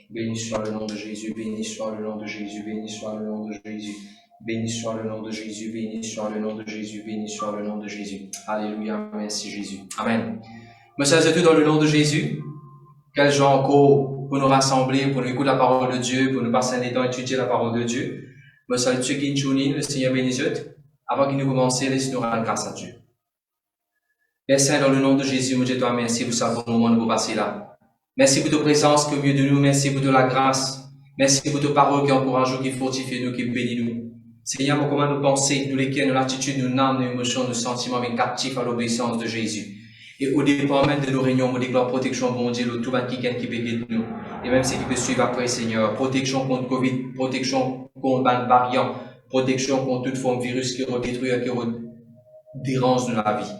Béni soit le nom de Jésus, béni soit le nom de Jésus, béni soit le nom de Jésus. Béni soit le nom de Jésus, béni soit le nom de Jésus, béni soit le nom de Jésus. Alléluia, merci Jésus. Amen. Mes sœurs et tous, dans le nom de Jésus, quelle joie encore pour nous rassembler, pour nous écouter la parole de Dieu, pour nous passer un temps à étudier la parole de Dieu. Mes sœurs et tous qui nous le Seigneur bénisse. Avant que nous commencions, laissez-nous rendre grâce à Dieu. Père Saint, dans le nom de Jésus, mon Dieu, toi, merci pour ça, pour le moment où vous passez là. Merci pour ta présence qui est au milieu de nous. Merci pour la grâce. Merci pour ta parole qui encourage nous, qui fortifie nous, qui bénit nous. Seigneur, pour comment nous penser, nous lesquels, nos attitudes, nos âmes, nos émotions, nos sentiments, mais captifs à l'obéissance de Jésus. Et au départ même de nos réunions, on déclare protection, bon Dieu, tout va qui peut guider nous. Et même ceux qui peuvent suivre après, Seigneur. Protection contre Covid, protection contre les variants, protection contre toute forme de virus qui détruit, qui dérange dans la vie.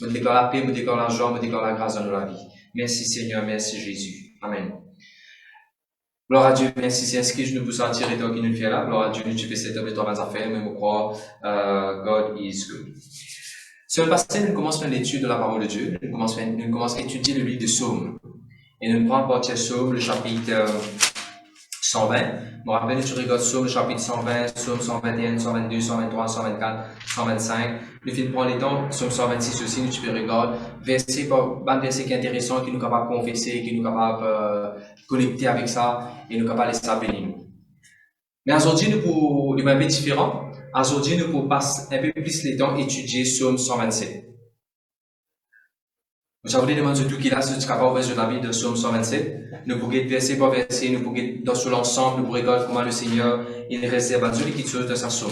Je déclare la paix, je déclare la joie, je déclare la grâce dans la vie. Merci Seigneur, merci Jésus. Amen. Gloire à Dieu, merci Saint-Esprit, je ne peux pas tirer toi qui nous fait là. Gloire à Dieu, tu fais cette œuvre de 3 affaires, mais je crois, God is good. Sur le passé, nous commençons l'étude de la parole de Dieu. Nous commençons à étudier le livre de Psaumes. Et nous prenons par Psaume, le chapitre 120. Je me rappelle, tu regardes Psaume, le chapitre 120, Psaume 121, 122, 123, 124, 125. Nous finissons prendre les temps, Psaume 126 aussi, nous tu peux regarder. Verset qui est intéressant, qui nous capable de confesser, qui nous capable de connecter avec ça, et nous capable de laisser ça bénir. Mais aujourd'hui, nous pour les mêmes différents. Aujourd'hui, nous pour passer un peu plus les temps étudier Psaume 127. Vous avez demandé tout qui là, si tu es capable de la Bible de Psaume 127. Nous pourrions verset par verset, nous pourrions dans sur l'ensemble, nous pourrions regarder comment le Seigneur il réserve à Dieu l'écriture de sa Psaume.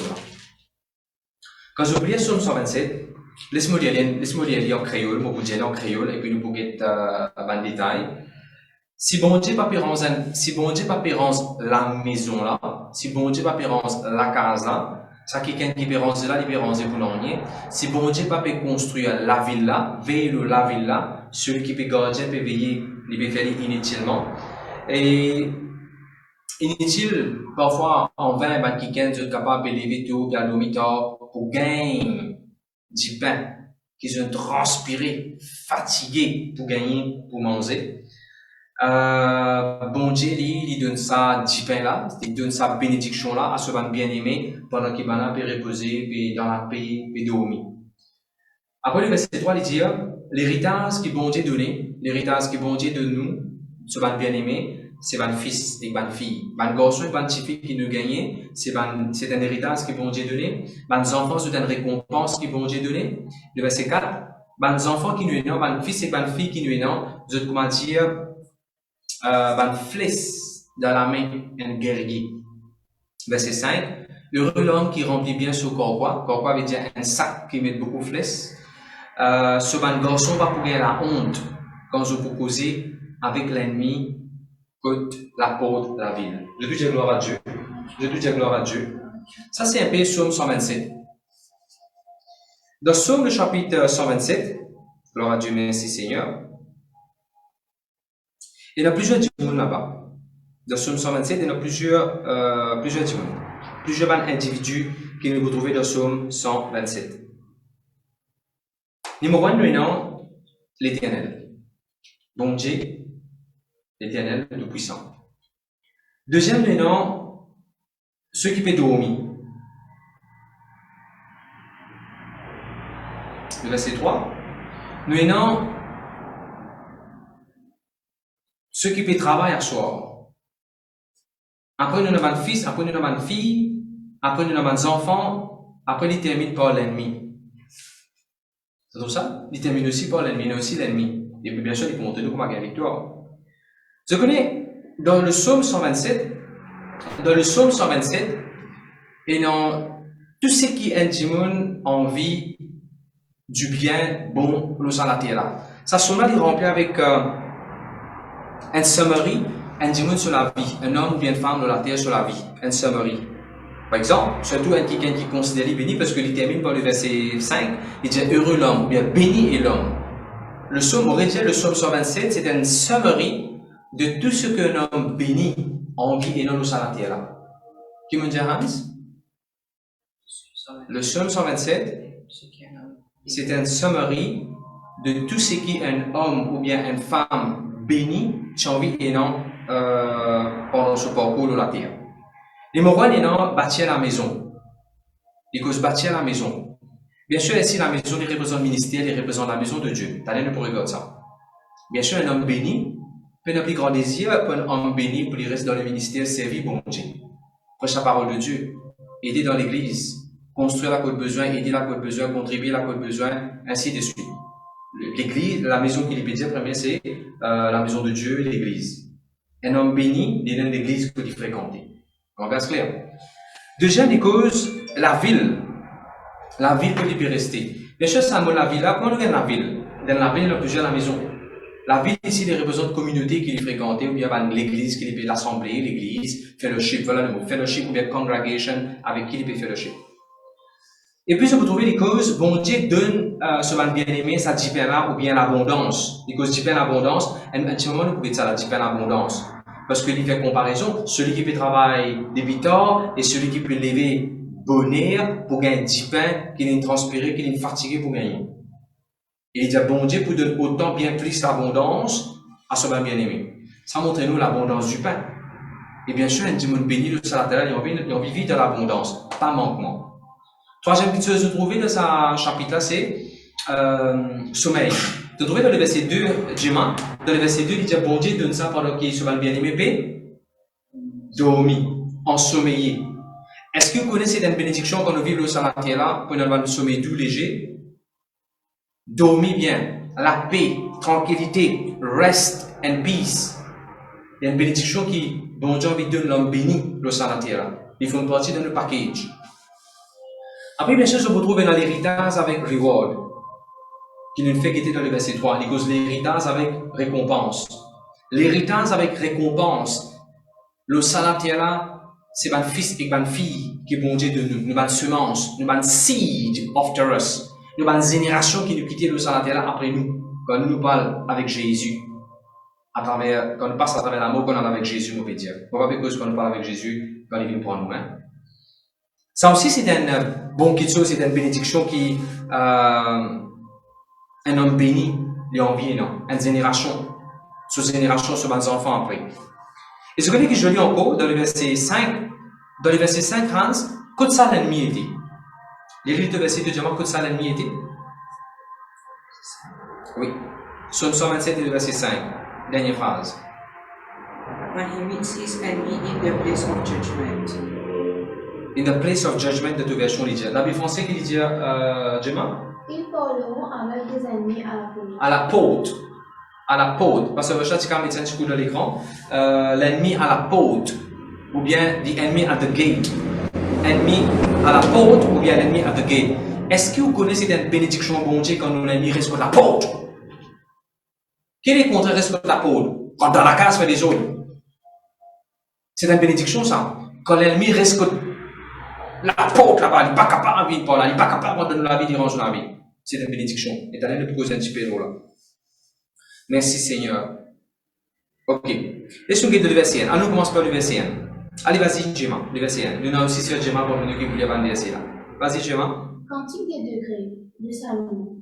Quand j'oublie Psaume 127, laisse-moi lire en créole, moi vous dire en créole, et puis nous pourrions en détail. Si bon Dieu pas pérance la maison là, si bon Dieu pas pérance la casa là, ça quelqu'un qui pérance là, il pérance pour l'année. Si bon Dieu pas peut construire la ville là, veille la ville là, celui qui peut garder peut veiller, il peut faire inutilement. Et inutile, parfois, en vain, quelqu'un est capable de lever tout, à l'omitor, pour gagner du pain, qui sont transpirés, fatigués pour gagner, pour manger. Bon Dieu, il donne ça du pain là, il donne sa bénédiction là à ce bien-aimé pendant qu'il va peut reposer dans la paix et dormir. Après le verset 3, il dit l'héritage qui bon Dieu donné, l'héritage qui bon Dieu donne nous, ce bien-aimé, c'est un fils et une fille. Un garçon et une petite fille qui nous gagnent, c'est un héritage qui bon Dieu donné. Les enfants, c'est une récompense qui bon Dieu donné. Le verset 4, les enfants qui nous est non, un fils et une fille qui nous est non, je veux comment dire, une flèche dans la main, un guerrier. Verset 5, heureux l'homme qui remplit bien ce corps. Corps veut dire un sac qui met beaucoup de flèches. Ce garçon va pour la honte quand je peux causer avec l'ennemi contre la porte de la ville. Je dois dire gloire à Dieu. Je dois dire gloire à Dieu. Ça, c'est un peu Psaume 127. Dans Psaume, le chapitre 127, gloire à Dieu, merci Seigneur. Il y a plusieurs démons là-bas. Dans Psaume 127, il y a plusieurs démons. Plusieurs individus que nous retrouvons dans Psaume 127. Numéro 1, nous avons l'Éternel. Bon Dieu, l'Éternel, le puissant. Deuxième, nous avons ceux qui peuvent dormir. Le verset 3. Nous avons ceux qui peuvent travailler à soir. Après, nous avons un fils, après, nous avons une fille, après, nous avons des enfants, après, ils terminent par l'ennemi. C'est tout ça? Ils terminent aussi par l'ennemi, mais aussi l'ennemi. Et puis, bien sûr, ils vont montrer nous comment gagner la victoire. Je connais, dans le psaume 127, et dans tout ce qui est intimement envie du bien, bon, nous sommes à la terre là. Ça, somme-là, il est rempli avec un summary, un dimanche sur la vie, un homme ou bien une femme de la terre sur la vie, un summary. Par exemple, surtout un quelqu'un qui considère béni, parce qu'il termine par le verset 5, il dit heureux l'homme, ou bien béni est l'homme. Le psaume, on retient le psaume 127, c'est un summary de tout ce qu'un homme béni en vie et non sur la terre là. Qui me dit Hans? Le psaume 127, c'est un summary de tout ce qu'un homme ou bien une femme béni, tu as envie et non pendant ce parcours de la terre. Les Morois et non bâtir la maison. Et cause bâtir la maison. Bien sûr, ici, la maison, il représente le ministère, il représente la maison de Dieu. T'as l'air pour regarder ça. Bien sûr, un homme béni, peut un plus grand désir pour un homme béni pour lui rester dans le ministère, servir bon Dieu. Prêcher la parole de Dieu, aider dans l'église, construire la côte besoin, aider la côte besoin, contribuer la côte besoin, ainsi de suite. L'église, la maison qu'il peut dire, premier, c'est la maison de Dieu, l'église. Un homme béni, il est dans l'église qu'il fréquente. On va se clair. Deuxième cause, la ville. La ville que il peut rester. Bien sûr, ça la ville là, quand on regarde la ville, dans la ville, il y a plusieurs maisons. La ville ici, il représente la communauté qu'il fréquente, ou bien l'église, qu'il peut l'assemblée, l'église, fellowship, voilà le mot, fellowship ou bien congregation, avec qui il peut fellowship. Et puis, on peut trouver les causes, bon Dieu donne ce bien-aimé, ça dépend là, ou bien l'abondance. Les causes dépendent l'abondance, un petit moment, nous pouvons dire ça, la dépend l'abondance. Parce qu'il fait comparaison, celui qui peut travailler des tard et celui qui peut lever bonheur pour gagner du pain, qui est transpiré, qui est fatigué pour gagner. Et il dit, bon Dieu, pour donner autant bien plus d'abondance à ce bien-aimé. Ça montre nous l'abondance du pain. Et bien sûr, un dimanche béni, le salateur, il a envie de vivre de l'abondance, pas manquement. Troisième petite chose de trouver dans ce chapitre-là, c'est sommeil. De trouver dans le verset 2, Jema, dans le verset 2, il dit, bon Dieu donne ça pendant qu'il se va le bien-aimé, dormi, ensommeillé. Est-ce que vous connaissez une bénédiction quand nous vivons le salateur là, pour nous avoir un sommeil doux, léger? Dormir bien, la paix, tranquillité, rest and peace. Il y a une bénédiction qui, bon Dieu, envie de donner l'homme béni, le salateur là. Ils font partie de notre package. Après, bien sûr, je vous trouve dans l'héritage avec reward, qui nous fait quitter dans le verset 3. Il cause l'héritage avec récompense. L'héritage avec récompense, le salateur là, c'est un fils et une fille qui bon Dieu de nous, nous une semence, nous une seed after us, nous une génération qui nous quitte le salateur là après nous, quand nous parlons avec Jésus, à travers, quand nous passons à travers l'amour qu'on a avec Jésus, on peut dire. Pourquoi? Parce que quand nous parlons avec Jésus, quand il vient pour nous, hein. Ça aussi, c'est un bon quelque chose, c'est une bénédiction qui, un homme béni, lui envie, non? Une génération, sur les enfants après. Et ce que je lis encore, dans le verset 5, Hans, que ça l'ennemi était? Les livres de verset 2, que ça l'ennemi était? Oui. Psaume 127 et le verset 5. Dernière phrase. When he meets his enemy in the place of judgment. In the place of judgment de toute version, il dit. Dans le français, il dit, Gemma? Ils parleront avec des ennemis à la porte. À la porte. À la porte. Parce que le chat, c'est quand même un petit coup de l'écran. L'ennemi à la porte. Ou bien the enemy at the gate. Ennemi à la porte ou bien l'ennemi at the gate. Est-ce que vous connaissez une bénédiction bon Dieu quand l'ennemi reste à la porte? Quel est le contraire reste à la porte? Quand dans la case, fait des autres. C'est une bénédiction, ça. Quand l'ennemi reste la porte là-bas, il n'est pas capable de vivre par là, il n'est pas capable de donner la vie, il range la vie. C'est une bénédiction. Et t'as l'air de poser un petit peu là. Merci Seigneur. Ok. Laissons-nous guider le verset 1. Allons commencer par le verset 1. Allez, vas-y, Gemma, le verset 1. Nous avons aussi sur Gemma pour nous qui voulait vendre le verset là. Vas-y, Gemma. Cantique des degrés de Salomon.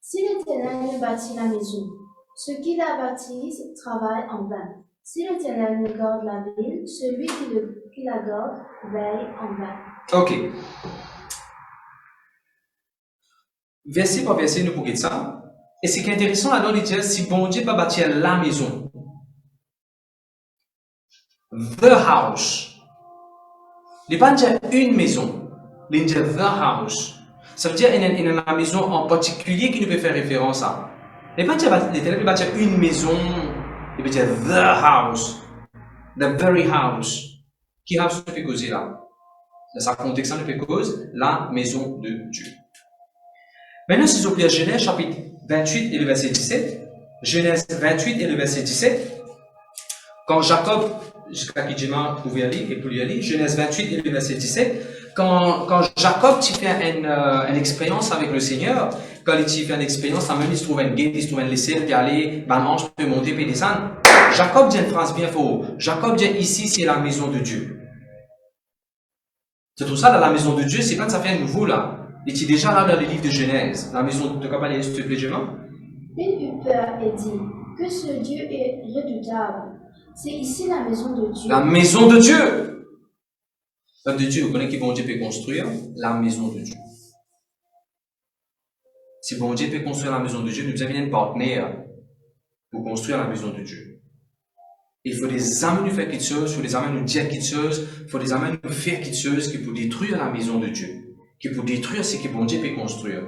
Si l'Éternel bâtit la maison, ceux qui la bâtissent travaillent en vain. Si l'Éternel ne garde la ville, celui qui la garde veille en vain. Ok. Verset par verset, nous pouvons dire ça. Et ce qui est intéressant là-dedans, il dit, si bon Dieu va bâtir la maison, the house, il n'est pas dire une maison, il dit the house. Ça veut dire qu'il y a une maison en particulier qui nous peut faire référence à. Il n'est pas dire l'Éternel va bâtir une maison, il veut dire the house, the very house. Qui house nous peut causer là? Dans sa contexte, nous peut causer la maison de Dieu. Maintenant, si vous plaît, Genèse chapitre 28 et le verset 17. Genèse 28 et le verset 17. Quand Jacob, jusqu'à qui Gemma pouvait aller et pouvait aller, Genèse 28 et le verset 17. Quand Jacob fait une expérience avec le Seigneur, quand il fait une expérience, ça même il se trouve une guide, il se trouve une laissée, puis aller, manche, peut monter, puis descendre. Jacob dit une phrase bien forte. Jacob dit ici, c'est la maison de Dieu. C'est tout ça, dans la maison de Dieu, c'est pas que ça fait un nouveau là. Il était déjà là dans le livre de Genèse. La maison de Capalé, s'il te plaît, Gemma. Il eut peur et dit, que ce Dieu est redoutable. C'est ici la maison de Dieu. La maison de Dieu. Peuple de Dieu, vous connaissez que bon Dieu peut construire la maison de Dieu. Si bon Dieu peut construire la maison de Dieu, nous avons un partenaire pour construire la maison de Dieu. Il faut des amener nous faire quelque chose, il faut des amener nous dire quelque chose, il faut des amener nous faire quelque chose qui peut détruire la maison de Dieu, qui peut détruire ce que bon Dieu peut construire.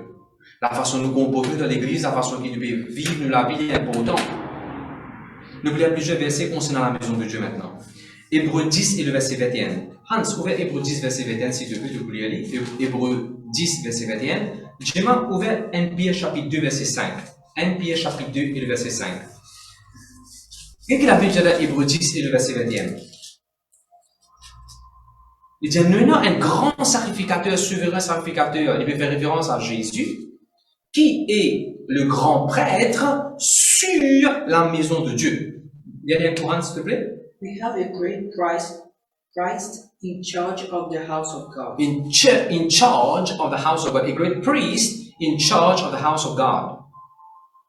La façon dont nous comportons dans l'église, la façon dont nous devons vivre la vie est importante. Nous voulons plusieurs versets concernant la maison de Dieu maintenant. Hébreux 10 et le verset 21. Hans, ouvert Hébreux 10, verset 21, s'il te plaît, vous pouvez aller. Hébreux 10, verset 21. J'ai ouvert 1 Pierre chapitre 2, verset 5. 1 Pierre chapitre 2 et le verset 5. Qu'est-ce qu'il a fait dans Hébreux 10 et le verset 21? Il dit, nous avons un grand sacrificateur, souverain sacrificateur. Il peut faire référence à Jésus, qui est le grand prêtre sur la maison de Dieu. Il y a un courant, s'il te plaît? We have a great Christ in charge of the house of God. In charge of the house of God. A great priest in charge of the house of God.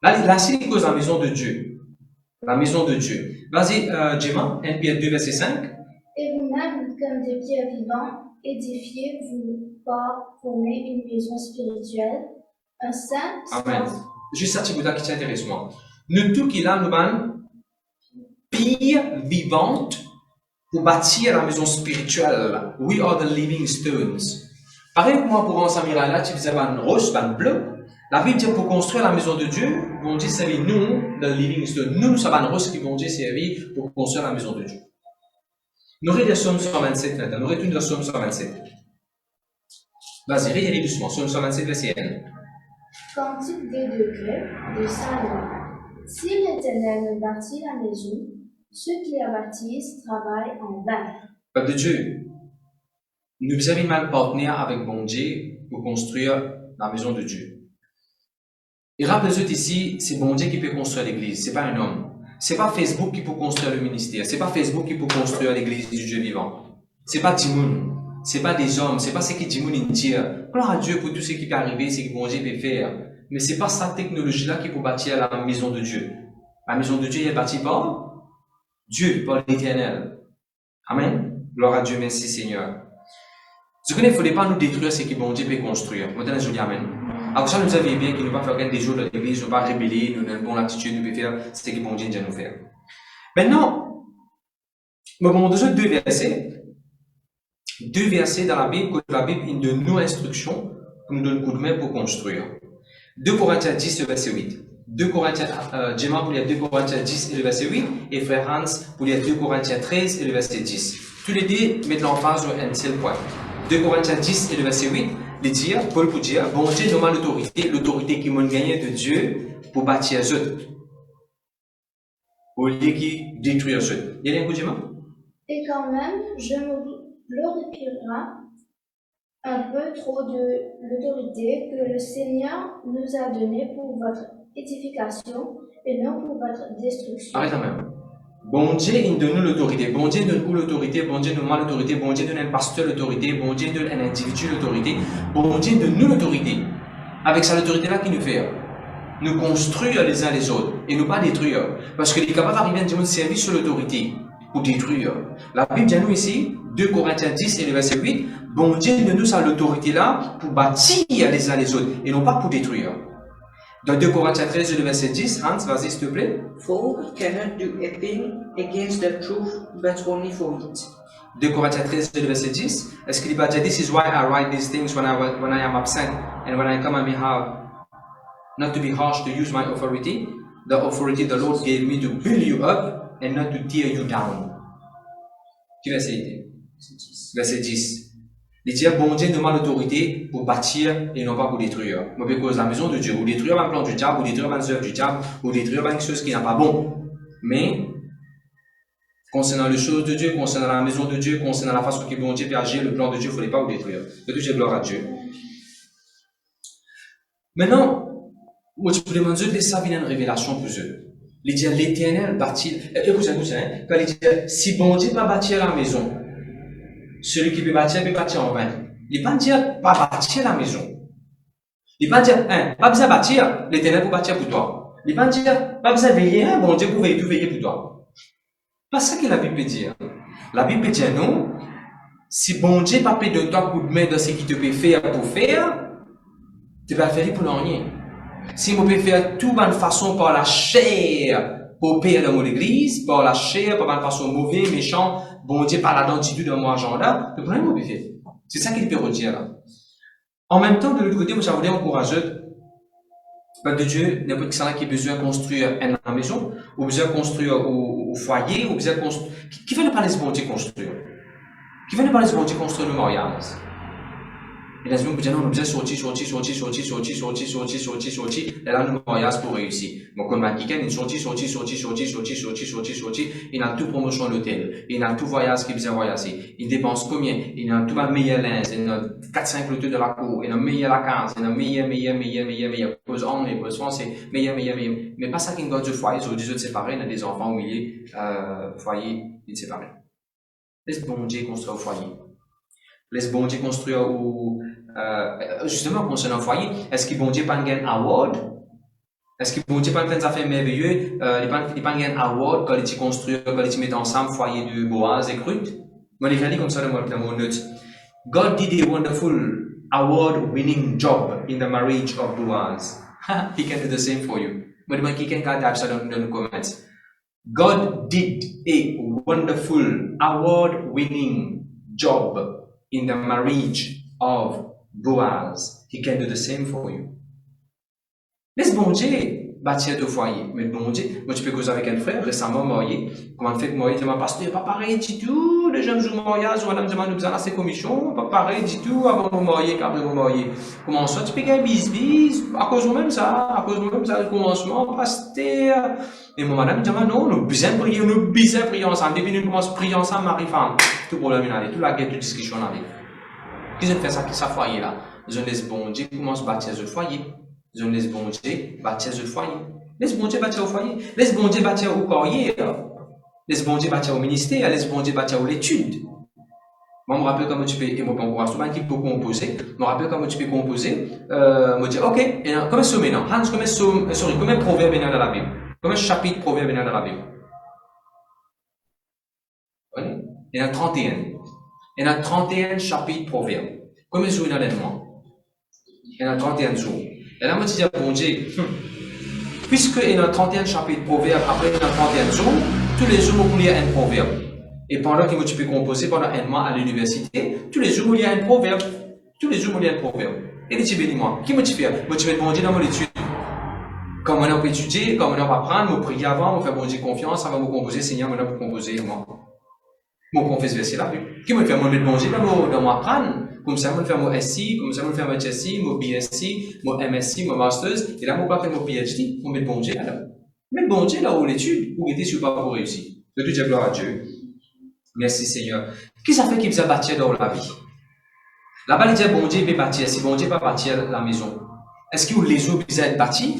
Là, c'est cause la maison de Dieu. La maison de Dieu. Vas-y, Gemma, 1 Pierre 2, verset 5. Et vous-même, comme des pierres vivantes, édifiez-vous par former une maison spirituelle, un saint. Amen. Juste ça, tu vous qui t'intéresse, moi. Nous tous qui là, nous avons pierre vivante pour bâtir la maison spirituelle. We are the living stones. Pareil que moi, pour un Samira là, tu faisais un rose, un bleu. La Bible dit pour construire la maison de Dieu, bon Dieu servir nous, the living stone. Nous sommes un rose qui vont Dieu servir pour construire la maison de Dieu. Nous aurons des Psaumes 127 maintenant. Nous retournons dans Psaume 127. Vas-y, relis doucement. Psaume 127, verset 1. Cantique des degrés de Salomon. Si l'Éternel ne bâtit la maison, ceux qui la bâtissent travaillent en vain. Peuple de Dieu, nous avons un partenaire avec bon Dieu pour construire la maison de Dieu. Et rappelez-vous ici, c'est bon Dieu qui peut construire l'église, c'est pas un homme. C'est pas Facebook qui peut construire le ministère, c'est pas Facebook qui peut construire l'église du Dieu vivant. C'est pas Timoun, c'est pas des hommes, c'est pas ce que Timoun dit. Gloire à Dieu pour tout ce qui peut arriver, ce que bon Dieu peut faire. Mais c'est pas cette technologie-là qui peut bâtir la maison de Dieu. La maison de Dieu est bâtie par Dieu, par l'Éternel. Amen. Gloire à Dieu, merci Seigneur. Ce qu'il ne fallait pas nous détruire ce que bon Dieu peut construire. Maintenant, je dis Amen. Alors ça, nous savons bien qu'il ne va pas faire des jours de l'église, nous ne va pas rébeller, nous avons une bonne attitude, nous pouvons faire ce que bon Dieu nous faire. Maintenant, nous avons besoin de deux versets. Deux versets dans la Bible, que la Bible donne nos instructions, nous donne coup de main pour construire. 2 Corinthiens 10, le verset 8. 2 Corinthiens, Gemma pour lire 2 Corinthiens 10 et le verset 8, et frère Hans pour lire 2 Corinthiens 13 et le verset 10. Tous les deux mettent l'emphase sur un seul point. 2 Corinthiens 10 et le verset 8, les dire, Paul pour dire, bon Dieu nomme l'autorité qui m'a gagné de Dieu pour bâtir eux. Au lieu qui détruire eux. Il y a un coup de Gemma? Et quand même, je me glorifierai un peu trop de l'autorité que le Seigneur nous a donnée pour votre édification et non pour votre destruction. Arrête quand même. Bon Dieu, il donne l'autorité. Bon Dieu donne où l'autorité? Bon Dieu donne l'autorité. Bon Dieu donne un pasteur l'autorité. Bon Dieu donne un individu l'autorité. Bon Dieu donne nous l'autorité. Avec cette autorité-là, qui nous fait? Nous construire les uns les autres et nous pas détruire. Parce qu'il est capable d'arriver à dire servir sur l'autorité pour détruire. La Bible dit à nous ici, 2 Corinthiens 10 et le verset 8, bon Dieu donne nous l'autorité-là pour bâtir les uns les autres et non pas pour détruire. Dans 2 Corinthiens 13 et le verset 10, Hans, vas-y s'il te plaît. For we cannot do a thing against the truth, but only for it. 2 Corinthiens 13 et le verset 10, est-ce qu'il va dire, this is why I write these things when I am absent, and when I come I may have, not to be harsh, to use my authority, the authority the Lord gave me to build you up, and not to tear you down. Qui verset était? Verset 10. Il dit, bon Dieu demande l'autorité pour bâtir et non pas pour détruire. Mais parce que la maison de Dieu, ou détruire un plan du diable, ou détruire une œuvre du diable, ou détruire quelque chose qui n'est pas bon. Mais, concernant les choses de Dieu, concernant la maison de Dieu, concernant la façon dont bon Dieu peut agir, le plan de Dieu, il ne fallait pas vous détruire. Que Dieu gloire à Dieu. Maintenant, moi, je peux demander de ça vient une révélation pour eux. Il dit, l'Éternel bâtit, écoutez, quand il dit, si bon Dieu va bâtir la maison, celui qui peut bâtir en vain. Il ne va pas dire, pas bâtir la maison. Il ne va pas dire, pas besoin de bâtir, l'Éternel pour bâtir pour toi. Il va dire, pas besoin de veiller, hein, bon Dieu, vous veillez tout veiller pour toi. Pas ça que la Bible peut dire. La Bible peut dire non. Si bon Dieu pas peut donner toi coup de main dans ce qu'il te peut faire pour faire, tu vas le faire pour rien. Si on peut faire tout de façon par la chair, pour payer dans mon église, par la chair, par une façon mauvaise, méchant, bon Dieu, par la dentité de mon agenda, le problème, on peut faire. C'est ça qu'il peut redire là. En même temps, de l'autre côté, moi, ça voulait encourager, de Dieu, n'importe qui qui a besoin de construire une maison, ou besoin de construire au foyer, ou besoin de construire, qui veut ne pas laisser bon Dieu construire? Qui veut ne pas laisser bon Dieu construire le mariage? Et là, je me dis, non, on a besoin de sortir, et là, le mariage pour réussir. Donc, comme Makiken, il sortit, il a tout promotion à l'hôtel, il a tout voyage qu'il besoin voyager, il dépense combien, il a tout ma meilleure linge, il a 4-5 lotus de la cour, il a meilleur la case, il a meilleur, pose anglais, pose français, meilleur. Mais pas ça qu'il doit du foyer, sur des autres séparés, il a des enfants au milieu, foyer, il séparé. Laisse bon Dieu construire au foyer. Laisse bon Dieu construire au, justement, concernant le foyer, est-ce que bon Dieu pas un award? Est-ce que bon Dieu pas une affaire merveilleuse? Il pas un award quand il construit, quand il met ensemble foyer de Boaz et Ruth? Moi, il dit comme ça dans mon note. God did a wonderful award-winning job in the marriage of Boaz. He can do the same for you. But he can type ça dans les comments. God did a wonderful award-winning job in the marriage of Boaz. He can do the same for you. Laisse bon Dieu bâtir deux foyers. Mais bon Dieu, moi tu peux causer avec un frère récemment marié. Comment fait que marié, tu m'as pasteur, pas pareil du tout. Les gens jouent mariage, ou madame demande nous à ces commissions, pas pareil du tout avant de marier, qu'après de marier. Comment ça, tu peux gagner bis, à cause de même ça, le commencement, pasteur. Et mon madame dit, non, nous besoin de prier ensemble. Depuis nous commençons à prier ensemble, mari-femme. Tout problème, il arrive, toute la guerre, toute discussion arrive. Qu'est-ce que fait ça, ça foyer là? Je laisse bon Dieu commence à bâtir le foyer. Je laisse bon Dieu bâtir le foyer. Laisse bon Dieu bâtir au foyer. Laisse bon Dieu bâtir au carrière. Laisse bon Dieu bâtir au ministère. Laisse bon Dieu bâtir aux études. Moi, je me rappelle comment tu peux, et moi, on voit souvent qui peut composer. Je me rappelle comment tu peux composer. Me dire, ok, et comment ça maintenant? Hans, combien de proverbes dans la Bible? Combien de chapitres proverbes dans la Bible? Oui? Il y en a 31. Il y en a 31 chapitres proverbes. Combien de jours il y en a dans mois? Il y en a 31 jours. Et là, moi, je dis, bon Dieu, puisque il y en a 31 chapitres proverbes, après il y en a 31 jours, tous les jours, il y a un proverbe. Et pendant que tu peux composer pendant un mois à l'université, tous les jours, il y a un proverbe. Tous les jours, il y a un proverbe. Et tu bénis moi. Qui me dit faire? Moi, tu mets bon Dieu dans mon étude. Comme on peut étudier, comme on va apprendre, on prier avant, on fait bon Dieu confiance, avant de composer, Seigneur, on pour composer moi. Mon confesse verser la Bible. Qui me fait mon bon Dieu dans mon apprendre? Comme ça, je vais faire mon SI, comme ça, je vais faire mon HSI, mon BSc, mon MSc, mon Masters, et là, je vais faire mon PhD, on met bon Dieu là. Mais bon Dieu là où l'étude, où était sur pas pour réussir. De tout dire gloire à Dieu. Merci Seigneur. Qu'est-ce que ça fait qu'il vous bâtir dans la vie? Là-bas, il dit bon Dieu peut bâtir. Si bon Dieu peut bâtir la maison, est-ce que les autres besoin être bâtis?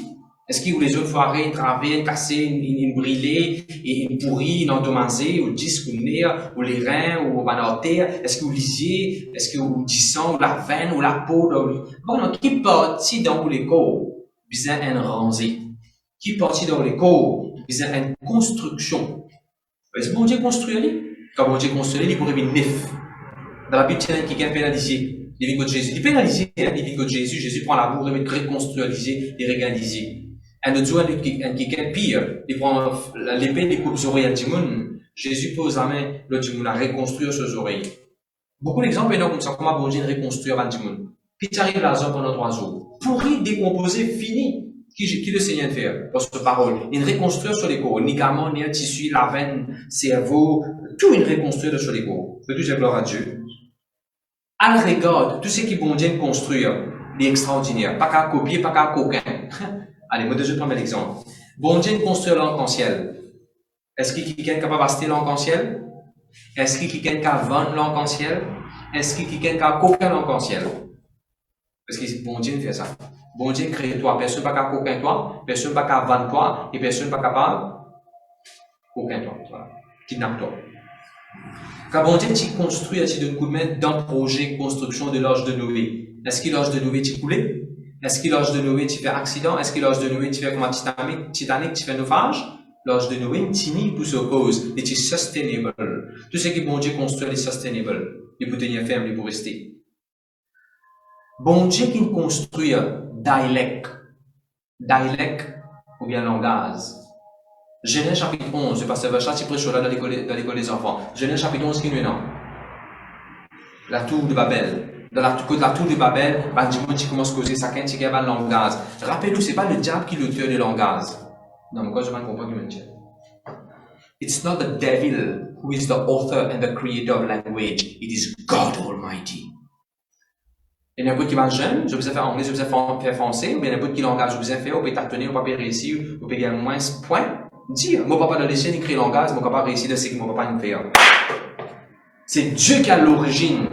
Est-ce que les autres foirés, través, cassés, une brûlée, une pourrie, une endommagée, ou le disque, ou le nerf, ou les reins, ou la terre? Est-ce que vous lisiez? Est-ce que vous disez, ou la veine, ou la peau? Bon, donc, qui partit dans les corps? Besoin un rangé. Qui partit dans les corps? Besoin une construction. Est-ce que bon Dieu construit? Quand bon Dieu construit, il pourrait venir neuf. Dans la Bible, il y a qui est pénalisé. Il vient de Jésus. Il est pénalisé, hein? Il vient de Jésus. Jésus prend la bourre, il met reconstruisé, il régalisé. Un autre jour, qui est pire, il prend l'épée, il coupe les oreilles à Timoun. Jésus pose la main, le Timoun a reconstruire ses oreilles. Beaucoup d'exemples, il y a comme ça, comment bon Dieu reconstruire à Timoun. Puis tu arrives là pendant 3 jours. Pourri, décomposé, fini. Qui le Seigneur fait? Parce que parole. Il reconstruire sur les corps. Ligaments, nerfs, tissus, la veine, cerveau, tout il reconstruire sur les corps. Je dis gloire à Dieu. À regarde, tout ce qui bon Dieu construire, il est extraordinaire. Pas qu'à copier, pas qu'à coquin. Allez, moi, je prends un exemple. Bon Dieu construire l'arc-en-ciel. Est-ce qu'il y a quelqu'un capable d'acheter l'arc-en-ciel? Est-ce qu'il y a quelqu'un qui a vendre l'arc-en-ciel? Est-ce qu'il y a quelqu'un qui a coquin l'arc-en-ciel? Parce que bon Dieu fait ça. Bon Dieu crée toi. Personne n'a pas coquin toi, personne n'a pas vendre toi, et personne n'a pas capable coquin toi. Voilà. Kidnappe toi. Quand bon Dieu tu construis, tu donnes coup de main dans le projet construction de l'Arche de Noé. Est-ce que l'Arche de Noé tu coulé? Est-ce que l'âge de Noé, tu fais accident? Est-ce que l'âge de Noé, tu fais comme un Titanic, tu fais naufrage? L'âge de Noé, tini pour se cause, et tu sustainable. Tout ce qui bon Dieu construit est sustainable. Il peut tenir ferme, il peut rester. Bon Dieu qui construit dialecte ou bien langage. Genèse chapitre 11, le pasteur Vachat, il prêche là dans l'école des enfants. Genèse chapitre 11 qui nous est non. La tour de Babel. Dans la tour de Babel, tu commences à causer ça, quand tu as le langage. Rappelez-vous, ce n'est pas le diable qui est l'auteur du langage. Non, mais quoi, je ne comprends pas comment dire. It's not the devil who is the author and the creator of language. It is God Almighty. Il y en a beaucoup qui va jeune, je vous ai fait anglais, je vous ai fait français, ou bien il y en a beaucoup qui langage, je vous ai fait, ou bien tâtonner, ou pas réussir, ou bien gagner moins point. Dire, mon papa dans les chaînes, il crée langage, mon papa réussit de ce que mon papa nous fait. C'est Dieu qui a l'origine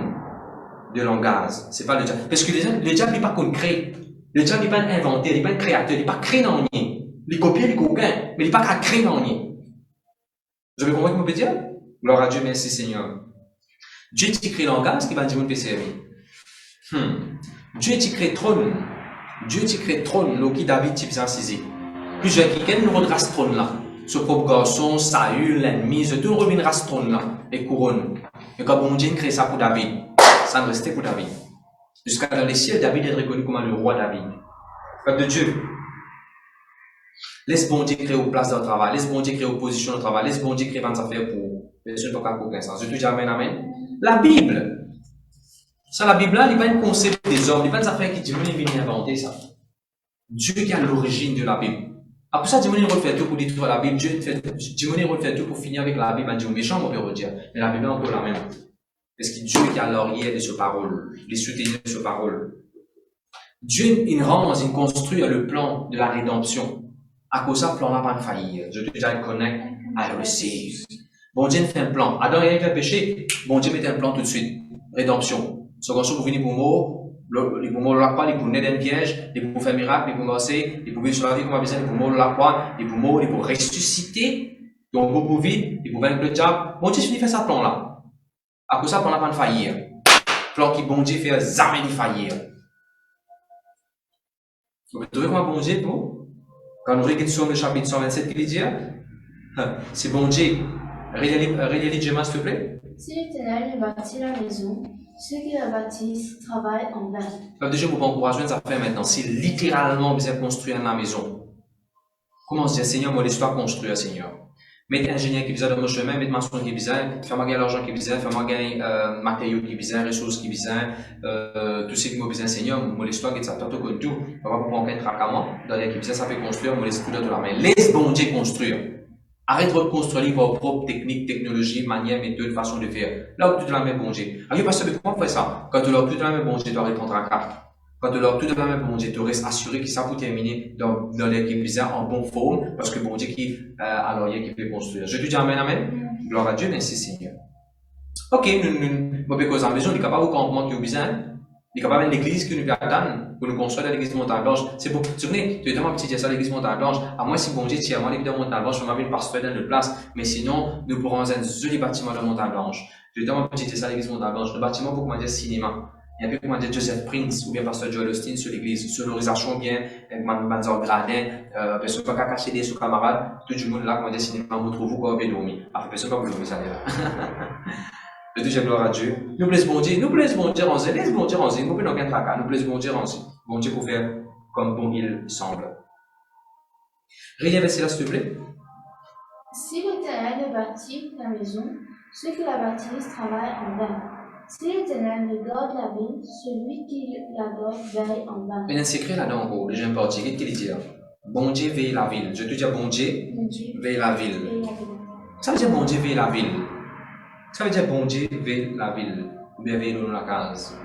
de langage. C'est pas le diable. Parce que le diable n'est pas qu'on crée. Le diable n'est pas inventé, il n'est pas un créateur, il n'est pas créé dans rien. Il copie, il coquin, mais il n'est pas créé dans rien. Vous avez compris ce que je peux dire? Gloire à Dieu, merci Seigneur. Dieu qui crée langage, qui va dire, on peut servir. Dieu qui crée trône. Dieu qui crée trône, là qui David qui vient saisir. Plusieurs qui nous redresse trône là. Ce propre garçon, Saül, l'ennemi, tout le revient race trône là, et couronne. Et quand bon Dieu crée ça pour David, ça ne restait pour David. Jusqu'à dans les cieux, David est reconnu comme le roi David. Peuple de Dieu. Laisse bon Dieu créer aux places de travail, laisse bon Dieu créer aux positions de travail, laisse bon Dieu créer des affaires pour. Personne ne peut pas aucun sens. Je te dis amen, amen. La Bible. Ça, la Bible là, il n'est pas un concept des hommes, il n'est pas des affaires qui Dieu vient inventer ça. Dieu qui a l'origine de la Bible. Après ça, Dieu refait tout pour détruire la Bible, Dieu refait tout pour finir avec la Bible, Dieu méchant, on peut redire. Mais la Bible est encore la même. Parce que Dieu qui a l'arrière de ce parole, les soutenir de ce parole. Dieu, il rend, il construit le plan de la rédemption. À cause de ça, le plan n'a pas failli. Je te dis, I connect, I receive. Bon Dieu fait un plan. Adam et Ève a péché. Bon Dieu met un plan tout de suite. Rédemption. Ce qu'on pour venir pour mort, les pour mort la croix, les pour naître d'un piège, les pour faire miracle, les pour masser, les pour vivre sur la vie comme on a besoin, les pour mort la croix, les pour mort, les pour ressusciter. Donc, pour vivre, les pour vaincre le diable. Bon Dieu finit faire ce plan-là. À cause de ça, le plan n'a pas faillir. Plan qui bon Dieu fait jamais faillir. Vous trouvez comment bon Dieu pour? Quand nous regardons sur le chapitre 127, qu'il dit, c'est bon Dieu. Relis Gemma, s'il te plaît. Si l'Éternel bâtit la maison, ceux qui la bâtissent travaillent en vain. Peuple de Dieu, pour encourager ça fait maintenant. Si littéralement vous avez construit la maison, comment se dire, Seigneur, moi, l'histoire construire, Seigneur. Mettre ingénieur qui vient dans mon chemin, mettre maçon qui vient, faire gagner l'argent qui vient, faire gagner matériaux qui vient, ressources qui vient, tout ce qui m'a besoin, Seigneur, moi, l'histoire qui ça, tout comme tout. On va pas prendre un tracament, dans les qui vient, ça fait construire, moi, l'esprit de la main. Laisse bon Dieu construire. Arrête de construire vos propres techniques, technologies, manières, méthodes, façons de faire. Là où tu te la mets bon Dieu. Alors, parce que comment on fait ça? Quand tu leur tout de la main bon Dieu, tu dois répondre à la carte. Quand tu leur tout de la main bon Dieu, tu restes assuré que ça pour terminer dans l'équipe bizarre en bonne forme, parce que bon Dieu qui, alors, il y a qui peut construire. Je te dis amen, amen. Gloire à Dieu, merci Seigneur. Ok, nous, parce à la maison, il est capable de campement qui est bizarre. Il est capable l'église qui nous attend pour nous construire l'église de Montagne Blanche. C'est pour, tu connais, tu es tellement petit, ça, l'église de Montagne Blanche. À moi, si bon Dieu tire, moi, l'église de Montagne Blanche, on m'a mis le pasteur dans notre place. Mais sinon, nous pourrons un joli bâtiment de Montagne Blanche. Tu es tellement petit, ça, l'église de Montagne Blanche. Le bâtiment pour, comment dire, cinéma. Il y a un peu, comment dire, Joseph Prince, ou bien pasteur Joel Austin sur l'église, sonorisation bien, Manzor Gradin, personne pas qu'à cacher des sous-camarades, tout le monde là, comment dire, cinéma, vous trouvez, quoi, bien dormi. Enfin, personne pas vous dormir, ça, d'ailleurs. Le deuxième gloire à Dieu. Nous plaise bon Dieu, laisse bon Dieu en laisse bon Dieu en nous plaise aucun tracas, nous plaise bon Dieu en bon Dieu pour faire comme bon il semble. Relis verset là, s'il te plaît. Si l'Éternel bâtit la maison, ceux qui la bâtissent travaillent en vain. Si l'Éternel ne garde la ville, celui qui la garde veille en vain. Il y a un secret là-dedans, en gros, le deuxième partie, qu'est-ce qu'il dit là? Bon Dieu veille la ville. Je te dis bon Dieu veille la ville. Ça veut dire bon Dieu veille la ville. Ça veut dire bon Dieu veille la ville, ou bien veille dans la case.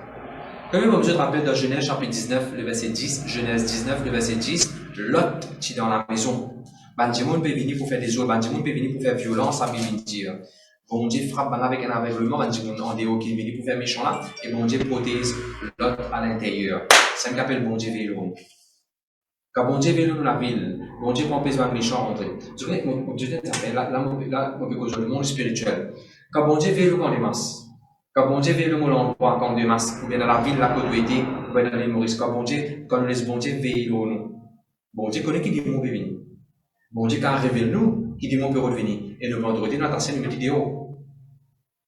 Comme même, je te rappelle dans Genèse chapitre 19, le verset 10, Genèse 19, le verset 10, Lot qui est dans la maison. Bandimon peut venir pour faire des jours, Bandimon peut venir pour faire violence, ça veut dire. Bon Dieu frappe avec un aveuglement, Bandimon en déo qui vient pour faire méchant là, et bon Dieu protège Lot à l'intérieur. C'est ce qu'on appelle bon Dieu veille l'homme. Quand bon Dieu veille dans la ville, bon Dieu prend pas méchant rentrer. Je connais que mon Dieu là, on peut causer le monde spirituel. Quand bon Dieu veille dans les masses, Quand bon Dieu veille le l'endroit, comme de Mas, ou bien dans la ville, là, où tu étais, ou bien dans l'île Maurice, quand nous laisse bon Dieu veiller nous. Bon Dieu connaît qui dit mon peut venir. Bon Dieu, quand révèle nous, qui dit mon peut revenir. Et le vendredi, nous attention, nous mettons dehors.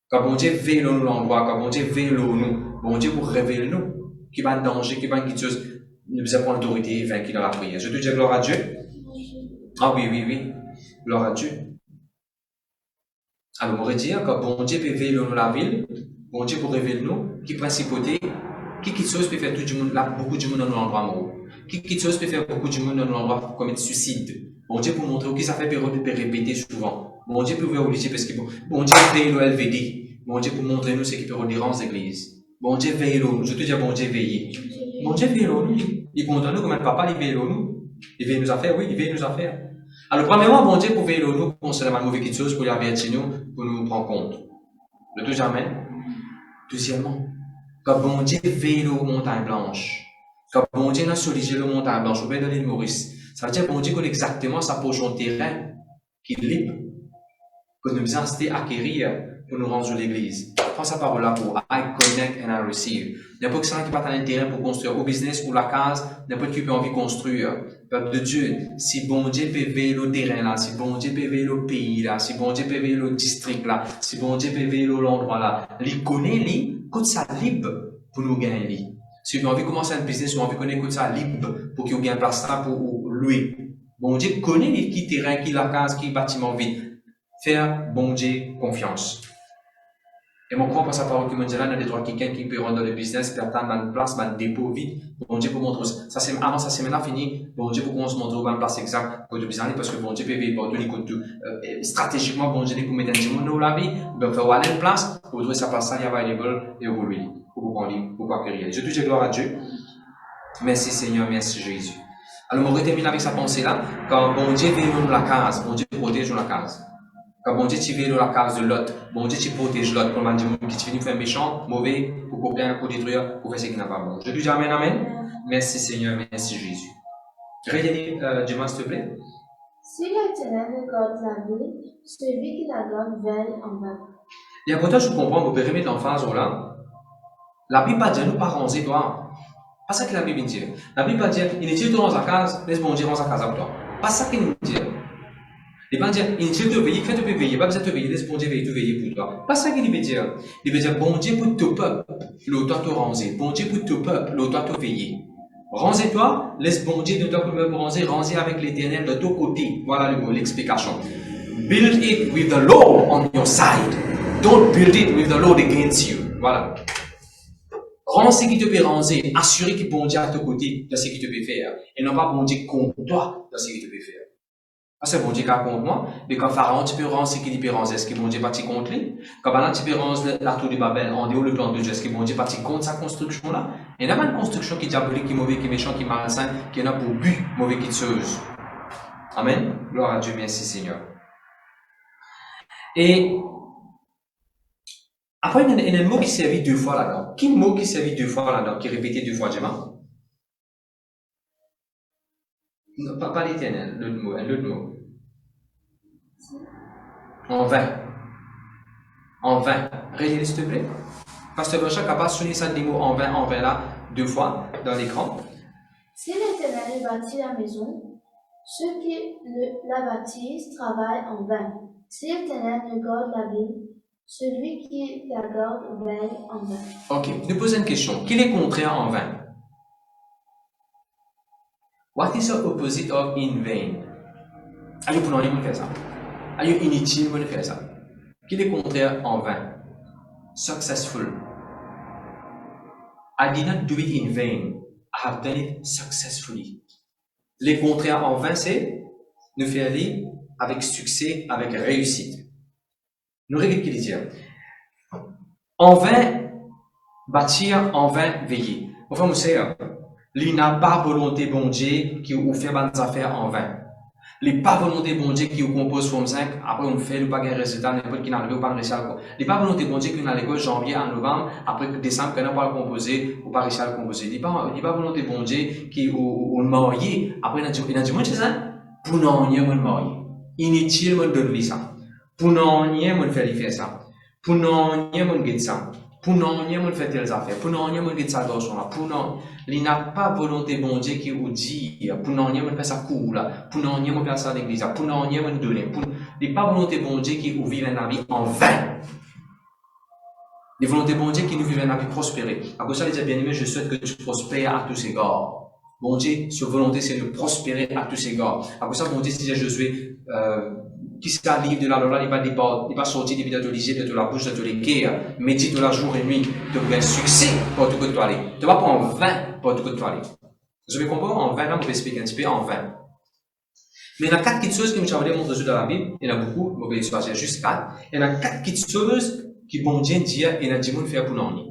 Quand bon Dieu veille nous l'endroit, quand bon Dieu veille nous, bon Dieu pour révéler nous, qui va en danger, qui va en quelque chose, nous devons prendre l'autorité et vaincre dans la prière. Je te dis gloire à Dieu. Ah oui. Gloire à Dieu. Alors, on pourrait dire que bon Dieu peut veiller nous la ville, bon Dieu pour révéler nous, qui principauté, qui chose peut faire tout le monde, là, beaucoup de monde dans l'endroit mort. Qui chose peut faire beaucoup de monde dans l'endroit pour commettre suicide. Bon Dieu pour montrer qui ça fait période de répéter souvent. Bon Dieu pour obliger parce que bon Dieu veille le LVD. Bon Dieu pour montrer nous ce qui peut redéranger les églises. Bon Dieu veille nous. Je te dis bon Dieu veille. Bon Dieu veille nous. Il compte nous comme un papa, il veille nous. Il veille nos affaires, oui, il veille nos affaires. Alors, premièrement, bon Dieu pour veiller nous concernant la mauvaise chose, pour y avertir nous, pour nous prendre compte. Le tout jamais. Deuxièmement, quand bon Dieu veille aux montagnes blanches, quand bon Dieu n'a soligé les montagnes blanches, au bien de l'île Maurice, ça veut dire que bon Dieu connaît exactement sa portion de terrain qui est libre, que nous besoin acquérir pour nous rendre sur l'église. Prends sa parole là pour I connect and I receive. N'importe qui qui pas un terrain pour construire au business ou la case, n'importe qui peut envie de construire. Peuple de Dieu, si bon Dieu peut veiller le terrain là, si bon Dieu peut veiller le pays là, si bon Dieu peut veiller le district là, si bon Dieu peut veiller l'endroit là, il connaît lui, quand ça libre pour nous gagner lui. Si vous avez envie de commencer un business, ou envie de connaître quand ça libre pour qu'il y ait un place là pour louer. Bon Dieu connaît les qui terrain, qui la case, qui bâtiment vide. Faire bon Dieu confiance. Et mon croix, pour sa parole qui me dit là, il y a des droits quelqu'un qui peut rendre dans le business, puis attendre une place, un dépôt vide. Bon Dieu pour montrer ça. Avant ça, c'est maintenant fini. Bon Dieu pour qu'on se montre une place exacte pour le business, parce que bon Dieu peut veiller pour tout. Stratégiquement, bon Dieu pour mettre un petit monde dans la vie, il faut aller une place, pour trouver sa place, il y a available, et pour lui, pour prendre, pour acquérir. Je te dis gloire à Dieu. Merci Seigneur, merci Jésus. Alors, on va terminer avec sa pensée là. Quand bon Dieu veille dans la case, bon Dieu protège la case. Quand bon Dieu tu veilles dans la case de l'autre, bon Dieu tu protèges l'autre. Pour le dire qui tu finis faire méchant, mauvais, pour copier, pour détruire, pour faire ce qui n'a pas bon. Je te dis amen, amen. Merci Seigneur, merci Jésus. Réveillez, Dieu, s'il te plaît. Si l'Éternel garde la ville, celui qui la garde veille en vain. Et après, je comprends, vous pouvez remettre l'emphase là. La Bible pas dire nous pas ranger toi. Pas ça que la Bible dit. La Bible pas dire, il est dit dans sa case, laisse bon Dieu dans sa case avec toi. Pas ça qu'il nous dit. Il va dire, il dit de veiller, quand tu peux veiller, pas besoin de te veiller, laisse bon Dieu veiller pour toi. Pas ça qu'il veut dire. Il veut dire, bon Dieu pour ton peuple, l'auteur te ranger. Bon Dieu pour ton peuple, l'auteur te veiller. Rangez-toi, laisse bon Dieu de toi pour me ranger avec l'Éternel de ton côté. Voilà le mot, l'explication. Build it with the Lord on your side. Don't build it with the Lord against you. Voilà. Rends ce qui te peut ranger, assurer que bon Dieu à ton côté de ce qui te peut faire. Et non pas bon Dieu contre toi de ce qui te peut faire. Parce que bon Dieu qui a contre moi, mais quand Pharaon, tu peux rendre ce qu'il peut ranger, est-ce que bon Dieu parti contre lui? Quand maintenant tu peux ranger la tour de Babel, en dehors le plan de Dieu, est-ce que bon Dieu parti contre sa construction là? Il n'y a pas une construction qui est diabolique, qui est mauvaise, qui est méchante, qui est malsain, qui en a pour but, mauvais, qui est chose. Amen. Gloire à Dieu, merci Seigneur. Et après, il y a un mot qui servit deux fois là-dedans. Quel mot qui servit deux fois là-dedans, qui est répété deux fois, Gemma? Non, pas l'Éternel, l'autre mot. En vain. En vain. Réalisez s'il te plaît. Pasteur Blanchard, capable de souligner ça des mots en vain là, deux fois dans l'écran. Si l'Éternel bâtit la maison, ceux qui la bâtissent travaillent en vain. Si l'Éternel ne garde la ville, celui qui la garde veille en vain. Ok, nous posons une question. Quel est contraire en vain? What is the opposite of in vain? Allez, pour nous faire ça. Allez, inutile, nous faire ça. Quel est contraire en vain? Successful. I did not do it in vain. I have done it successfully. Les contraires en vain, c'est nous faire aller avec succès, avec réussite. Nous regardons ce qu'il dit. En vain, bâtir, en vain, veiller. Enfin, vous savez, il n'a pas volonté bon Dieu qui vous fait des affaires en vain. Il n'a pas volonté bon Dieu qui vous compose Forme 5, après on fait, il n'y a pas de résultat, n'importe qui n'arrive pas à réussir à le composer. Il n'a pas volonté bon Dieu qui n'a l'école janvier à novembre, après décembre, qu'on n'a pas le composer, ou pas réussir à le composer. Il n'a pas volonté bon Dieu qui vous marié, après il a dit, moi, c'est ça, pour n'en rien, moi, le marier. Inutile, moi, de donner ça. Pour n'en rien, moi, faire ça. Pour n'en rien, moi, de ça. Pour non, il y a fait telles affaires. Pour non, il y a fait ça dans son là. Pour non, il n'a pas volonté bon Dieu qui vous dit. Pour non, il y a fait ça court là. Pour non, il y a fait ça à l'église. Pour non, il y a fait donner. Il n'y a pas volonté bon Dieu qui vous vive la vie en vain. Les volontés bon Dieu qui nous vivent la vie prospérée. À cause de ça, les bien-aimés, je souhaite que tu prospères à tous égards. Bon Dieu, sa volonté, c'est de prospérer à tous égards. À cause de ça, bon Dieu, si Josué, qui s'est livre de la loi, il va sortir des vidéos de la bouche de tous les guerres, médite de la jour et nuit, tu auras un succès pour tout que tu aller. Tu vas pas en vain pour tout que tu aller. Vous avez compris? En vain, là, on peut expliquer un petit peu en vain. Mais il y a 4 petites choses que je vais montrer dans la Bible. Il y en a beaucoup, mais on va choisir juste 4. Il y en a 4 petites choses qui bon Dieu dit, et il y a du monde faire pour nous.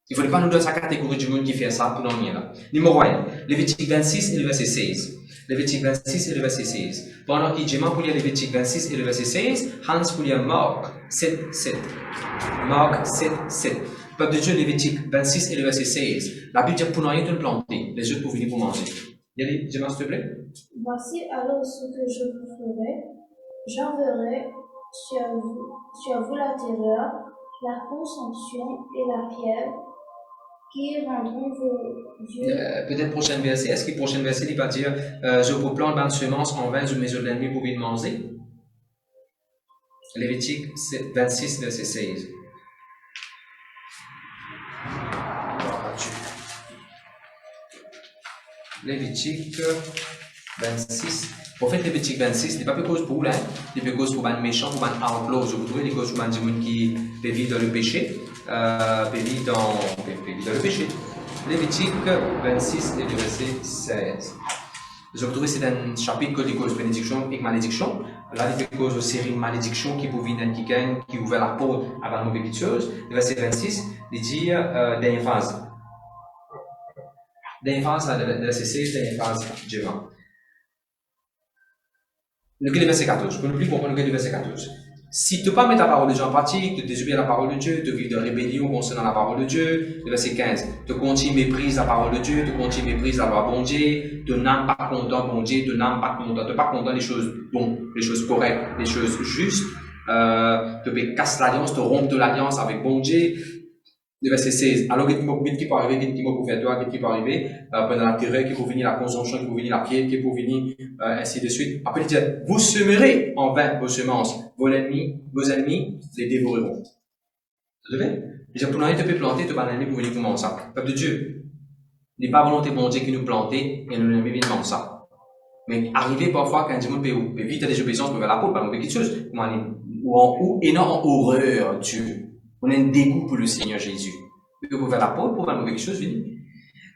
Il ne faut pas nous donner sa catégorie du monde qui fait ça pour nous. Numéro 1, Lévitique 26 et le verset 16. Lévitique 26 et le verset 16. Pendant qu'il dit pour lire Lévitique 26 et le verset 16, Hans pour lire Marc 7, 7. Marc 7, 7. Peuple de Dieu, Lévitique 26 et le verset 16. La Bible dit pour nous rien de planter, les autres pour venir pour manger. Dis-moi s'il te plaît. Voici alors ce que je vous ferai. J'enverrai sur vous la terreur, la consomption et la fièvre qui rendront vos dieux. Peut-être prochain verset. Est-ce que le prochain verset il va dire je vous plante dans semence en vain, je mets de l'ennemi pour venir manger? Lévitique 26, verset 16. Lévitique 26. Pour faire Lévitique 26, il n'est pas pour cause pour là, il est pour cause pour un méchant, pour un outlaw. Je vous trouve des causes pour un monde qui peut vivre dans le péché, peut vivre dans le péché. Lévitique 26 et le verset 16. Je vous trouve c'est un chapitre qui cause bénédiction et malédiction. Là, il cause une série de malédictions qui pour venir qui ouvre la porte avant de mauvaise chose. Le verset 26, il dit dernière phase. Dernière phase, le verset 16, dernière phase, Dieu. Le verset 14. Pour ne plus comprendre le verset 14. Si tu ne pas mettre la parole de Dieu en pratique, de désobéir à la parole de Dieu, de vivre de rébellion concernant la parole de Dieu, le verset 15, de continuer méprise la parole de Dieu, de continuer méprise la loi bon Dieu, de n'âme pas content bon Dieu, de n'âme pas content, de pas content des choses bonnes, des choses correctes, des choses justes, de casser l'alliance, de rompre de l'alliance avec bon Dieu. Le verset 16. Alors, qu'est-ce qui peut arriver, qu'est-ce qui peut faire toi, qu'est-ce qui peut arriver, pendant la terreur, qui peut venir la consomption, qui peut venir la pierre, qui peut venir, ainsi de suite. Après, il dit, vous semerez en vain vos semences, vos ennemis les dévoreront. Vous savez? Il dit, pour nous, tu peux planter, tu vas l'ennemi pour venir commencer ça. Peuple de Dieu. Il n'est pas volonté bon Dieu qui nous planter, et nous l'ennemi vient commencer ça. Mais arriver parfois, quand Dieu peut vite à des obéissances, peut faire la peau, par quelque chose, ou énorme en horreur, Dieu. On a un dégoût pour le Seigneur Jésus. Pour faire la porte, pour faire quelque chose,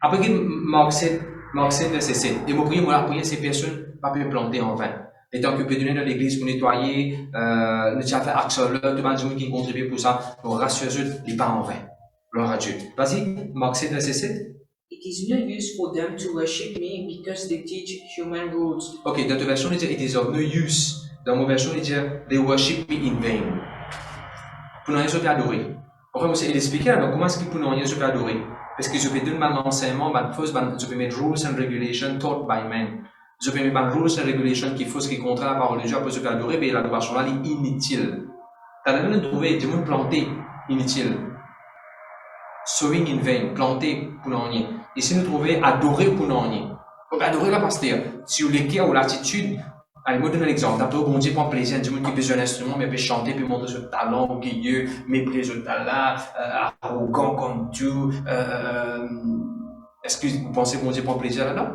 après, Marc 7, verset 7. Et mon prière, la prière, ces personnes ne peuvent pas planter en vain. Les temps que peut donner dans l'église pour nettoyer, nous avons fait action là, tout le monde qui contribue pour ça, pour rassurer eux, ils ne pas en vain. Gloire à Dieu. Vas-y, Marc 7, verset 7. It is no use for them to worship me because they teach human rules. Ok, dans ta version, il dit, it is of no use. Dans ma version, il dit, they worship me in vain. Pour nous, je peux adorer. Enfin, vous savez expliquer, alors comment est-ce que pour nous, je peux adorer? Parce que je peux donner un enseignement, je peux mettre rules and regulations taught by men. Je peux mettre rules and regulations qui faussent, qui contraire la parole de Dieu, après je peux adorer, mais l'adoration là, elle est inutile. Tu as même trouvé des mots plantés, inutiles. Sowing in vain, planter pour nous. Ici, nous trouvons adorer pour nous. On peut adorer là parce que si vous l'équerre ou l'attitude, allez, moi, donne un exemple. D'abord, bon Dieu prend plaisir, du monde qui peut jouer un instrument, mais peut chanter, puis montrer ce talent orgueilleux, mépriser le talent, arrogant comme tout. Est-ce que vous pensez que bon Dieu prend plaisir là-dedans?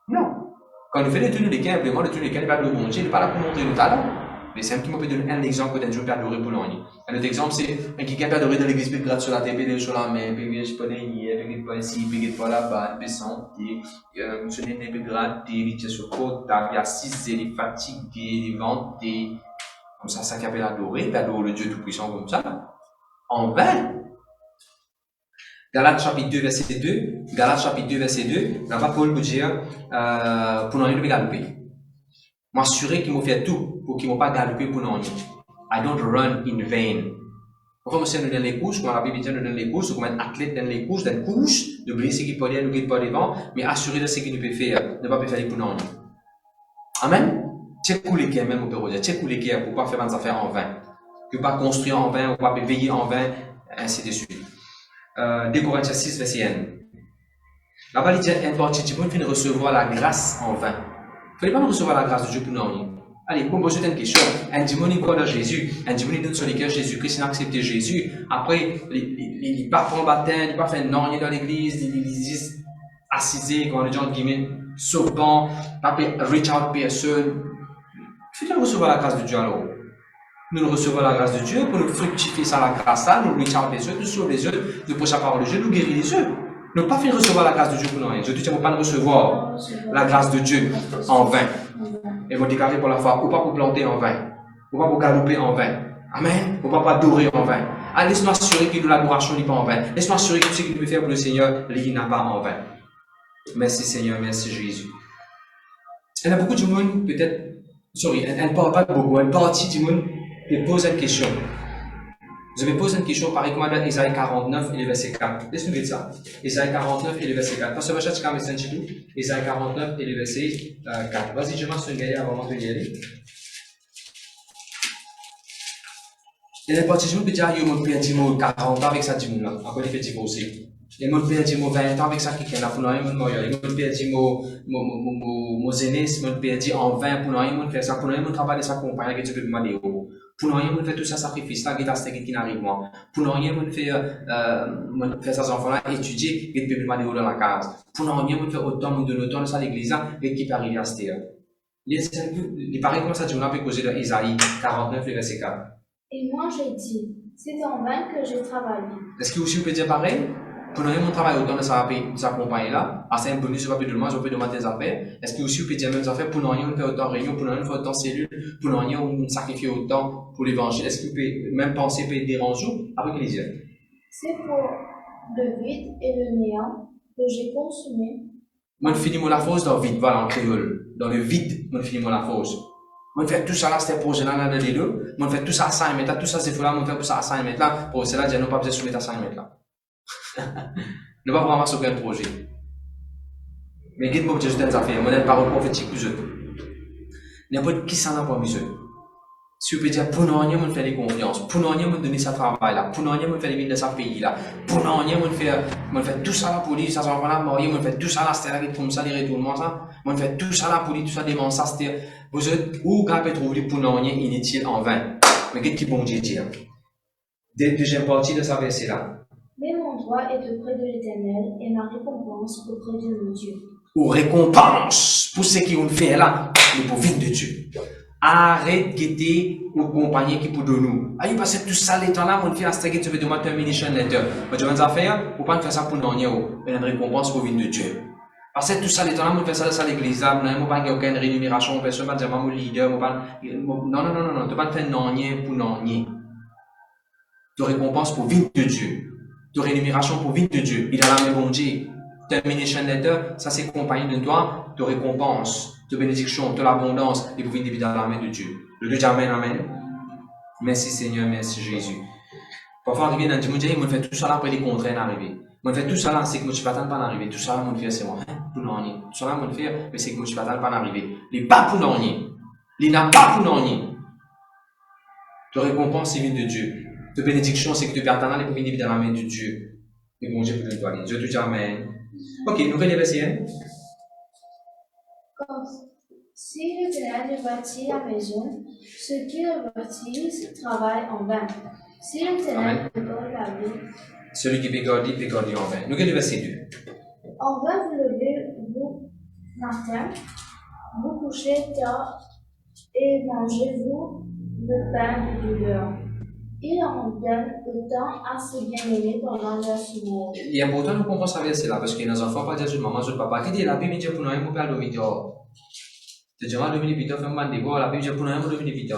Non. Quand nous faisons des tournées lesquels, vraiment, des tournées lesquels, il va le bon Dieu, il n'est pas là pour montrer le talent. Mais c'est un qui m'a donner un exemple que Dieu peut adorer pour nous. Un autre exemple, c'est un qui peut adorer dans l'église, puis gratte sur la tête, puis sur la main, puis je peux aller, puis pas ici, puis pas là-bas, puis santé, je n'ai pas gratté, il est sur côte, il est assis, il est fatigué, il est vanté. Comme ça qu'il appelle adorer, il adore le Dieu Tout-Puissant comme ça. En vain. Galates chapitre 2, verset 2. Galates chapitre 2, verset 2. Là-bas, Paul vous dit, pour nous, il veut galoper. M'assurer qu'il m'a fait tout pour qu'il ne m'a pas galoper pour nous. I don't run in vain. Enfin, moi, c'est nous donne les courses, comme la Bible dit, nous donne les courses, comme un athlète donne les courses, de blesser qui peut aller, nous guide pas devant, mais assurer de ce qu'il nous peut faire, ne pas faire pour nous. Amen. Check où les guerres, même au bureau, check où les guerres pour ne pas faire des affaires en vain. Que pas construire en vain, ou pas veiller en vain, ainsi de suite. 2 Corinthiens 6, verset 1. Là-bas, il dit une partie du monde qui recevoir la grâce en vain. Il ne faut pas recevoir la grâce de Dieu pour nous. Allez, pour poser une question. Un démon, il croit dans Jésus. Un démon, il donne sur les cœurs Jésus-Christ, il a accepté Jésus. Après, il ne va pas en baptême, il ne va pas faire non dans l'église, il dit assisé, quand les gens guillemets, sauvant, pas reach out personne. Il faut recevoir la grâce de Dieu alors. Nous recevons la grâce de Dieu pour nous fructifier ça, la grâce là, nous reach out les autres, nous sauver les autres, nous prêcher la parole de Dieu, nous guérir les autres. Nous ne pas fait recevoir la grâce de Dieu pour nous. Je dis, tu ne peux pas recevoir la grâce de Dieu en vain. Et vous déclarer pour la foi, ou pas pour planter en vain, ou pas pour galoper en vain. Amen. Ou pas pour adorer en vain. Ah, laisse-moi assurer que l'adoration n'est pas en vain. Laisse-moi assurer que tout ce qu'il peut faire pour le Seigneur, il n'a pas en vain. Merci Seigneur, merci Jésus. Il y a beaucoup de monde, peut-être, elle ne parle pas beaucoup, une partie du monde qui pose une question. Je vais poser une question pareil comme dans Isaïe 49 et le verset 4. Laisse-nous lire ça. Isaïe 49 et le verset 4. Pasteur Bachat, tu as un petit peu. Isaïe 49 et le verset 4. Vas-y, je m'en souviens avant de lire. Et les parties, je me dire, il y a un perdu 40 ans avec ça, du monde. Après, il fait divorcer. Il y a un perdu 20 ans avec ça, qui est là pour nous, il y a un perdu mon zénès, il y a un perdu en 20 pour nous, il y a un faire ça, pour nous, il y a un travail de sa compagne, que tu peux demander. Pour nous, il y a fait tout ça sacrifice là, qui n'arrive pas. Pour nous, il y a fait ça enfants là, étudier, et puis demander dans la case. Pour nous, il y a fait autant de nos temps à l'église là, et qui peut arriver à ce terre. Il paraît comme ça, tu m'as fait causer dans Isaïe 49, le verset 4. Et moi j'ai dit, c'est en vain que j'ai travaillé. Est-ce que aussi vous pouvez dire pareil? Pour nous, on travaille autant de sa compagnie là, c'est un bonus, je ne peux pas demander, je peux demander des affaires. Est-ce que aussi vous pouvez dire même des affaires? Pour nous, on fait autant de réunions, pour nous, on fait autant de cellules, pour nous, on sacrifie autant pour l'évangile. Est-ce que vous pouvez même penser peut être déranger? Après qu'il dise. C'est pour le vide et le néant que j'ai consumé. Moi, je finis la fausse dans le vide, voilà, en créole. Dans le vide, moi, je finis la fausse. Moi, je fais tout ça là, c'était pour là, dans les deux. Moi, je fais tout ça à 5 mètres là, tout ça, c'est fou là, moi, je fais tout ça à 5 mètres là. Pour cela, je n'ai pas besoin de soumettre à 5 mètres là. Ne pas vraiment sur quel projet. Mais guide-moi, je des affaires, moi, des paroles prophétiques plus eux. N'importe qui s'en a pour mieux. Si vous pouvez dire, pour nous, on fait des confiances, pour nous, on donner sa travail là, pour nous, on fait les mines de sa pays là, pour nous, on fait tout ça là pour lui, ça s'en va là, on fait tout ça là, c'est là qui comme ça, les retournements ça, on fait tout ça là pour lui, tout ça, des ça, c'est vous êtes, où quand peut trouver pour nous, inutile en vain. Mais qu'est-ce qui bon Dieu dire? Deuxième partie de sa verset là. Mais mon droit est auprès de l'Éternel et ma récompense auprès de mon Dieu. Ou récompense pour ce qui ont fait là, le pauvre de Dieu. Arrête de guetter aux compagnies qui pour nous. Aïe, parce que tout ça, les temps là, on fait la stratégie, tu veux demander termination letter. Mais tu vas nous faire, pour pas faire ça pour nous, mais une récompense pour venir de Dieu. Parce que tout ça, les temps là, on fait ça à l'église là, on n'a pas aucune rémunération, personne ne va dire, mon leader, non, tu vas pas faire non, pour non. Tu récompense pour venir de Dieu. Tu rémunération pour venir de Dieu. Il a la même bon Dieu. Termination letter, ça c'est compagnie de toi, de récompense, de bénédiction, de l'abondance, et pour venir dans la main de Dieu. Le Dieu dit Amen, Amen. Merci Seigneur, merci Jésus. Parfois, arriver dans le dimanche, il me fait tout ça là après les contraintes d'arriver. Il me fait tout ça là, c'est que je ne suis pas pas d'arriver. Tout ça là, mon frère, c'est moi. Pour nous, tout ça là, mon frère, mais c'est que je ne suis pas d'arriver. Il n'est pas pour nous. Il n'a pas pour nous. De récompense, c'est vient de Dieu. De bénédiction, c'est que tu perds ta pour venir dans la main de Dieu. Et bon Dieu pour nous donner. Dieu te dit Amen. Ok, nouvelle verset. Si l'Éternel ne bâtit la maison, ceux qui le bâtissent travaillent en vain. Si l'Éternel ne garde la ville, celui qui peut garder en vain. Nous regardons le verset 2. En vain vous levez vous matin, vous couchez tard et mangez-vous le pain de douleur. Il en donne autant à ses bien-aimés pendant leur sommeil. Il est important de comprendre ce verset-là, parce que nos enfants ne peuvent pas dire maman, je papa. Qui dit la Bible dit pour nous, on peut aller dormir dehors. Tu dis, maman, dormir vite, fais-moi un débat, la Bible dit pour nous, on peut dormir vite.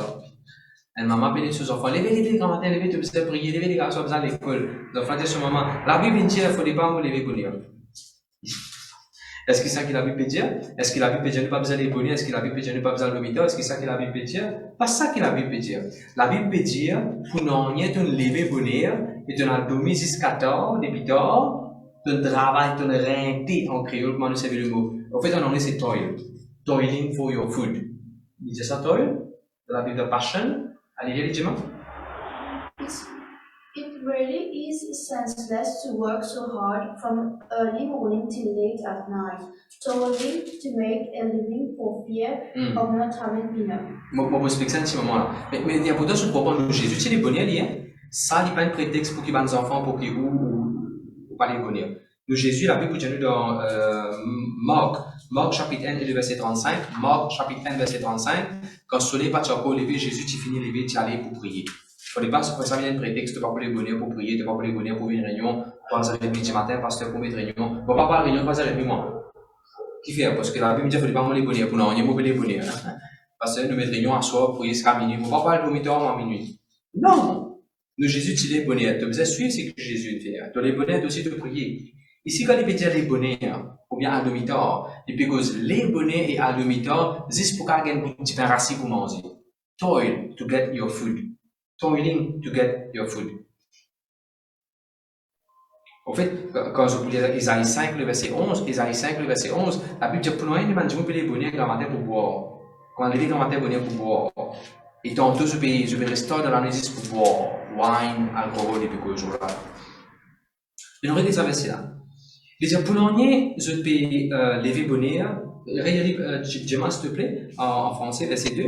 Et maman peut dire aux enfants, levez, grand matin, levez, tu peux prier, levez les garçons à l'école. Les enfants disent à maman, la Bible dit, il ne faut pas me lever pour lire. Est-ce que c'est ça que la Bible peut dire? Est-ce que la Bible peut dire ne pas besoin de bonheur? Est-ce que la Bible peut dire ne pas besoin de l'hôpital? Est-ce que c'est ça que la Bible peut dire? Pas ça que la Bible peut dire. La Bible peut dire, pour nous, rien de lever bonheur, et de nous dormir jusqu'à tard, depuis tard, de travail, de renter en créole, comment nous savons le mot. En fait, en anglais, c'est toil. Toiling for your food. Il dit ça, toil? De la Bible de Passion. Allez, lire les diamants. It really is senseless to work so hard from early morning till late at night, toiling to make a living for fear of not having enough. Moi, je explique ça un petit moment là. Mais il y a pourtant ce propos de Jésus, c'est les bonnets liés. Ça, il n'y a pas de prétexte pour qu'il y ait des enfants, pour qu'ils ou pas les bonnets. Nous, Jésus, la Bible, nous dans Marc chapitre 1 et le verset 35. Marc chapitre 1, verset 35. Quand le soleil n'est pas encore levé, Jésus, tu finis levé, tu allais pour prier. Au départ, ça vient de prétexte, tu vas pas pour les bonnets pour prier, tu vas pas pour les bonnets pour une réunion, 3h30 du matin, pasteur pour une réunion. On va pas parler de réunion 3h30 moi. Qui fait? Parce que la Bible me dit qu'il ne faut pas les bonnets pour nous, on y a mauvais les bonnets. Parce que nous mettons réunion à soir pour prier jusqu'à minuit. On ne va pas parler de dormir à minuit. Non! Nous, Jésus, tu les bonnets. Tu as suivre ce que Jésus fait. Tu as les bonnets aussi de prier. Ici, quand il peut dire les bonnets, ou bien à demi-temps, il peut cause les bonnets et à demi-temps, juste pour qu'il y ait un petit peu rassis pour manger. Toil to get your food. Toiling to get your food. En fait, quand je vous lis Isaïe 5, le verset 11, la Bible dit pour nous, il m'a dit, vous pouvez les bonnets grand matin pour boire. Quand on dit grand matin, bonnet pour boire. Et tantôt, je vais rester dans la nuit pour boire. Wine, alcool, et puis quoi, jour-là. Mais on regarde ce verset-là. Il dit, pour nous, je peux lever bonnet. Gemma, s'il te plaît, en français, verset 2.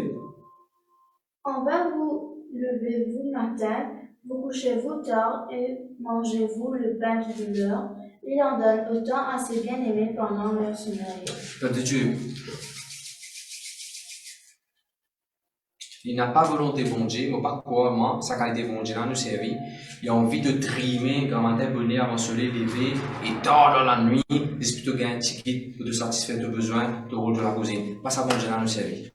En bas, vous levez-vous le matin, vous couchez-vous tard et mangez-vous le pain de douleur. Il en donne autant à ses bien-aimés pendant leur sommeil. De Dieu. Il n'a pas volonté bon Dieu, mais pas quoi, moi, sa qualité bon Dieu, là, nous servir. Il a envie de trimer, grand matin, bonnet, avant de se lever, et tard dans la nuit, plutôt gagner un ticket pour de satisfaire tes besoins, de rôle de la cousine. Pas ça, bon Dieu, là, nous servir.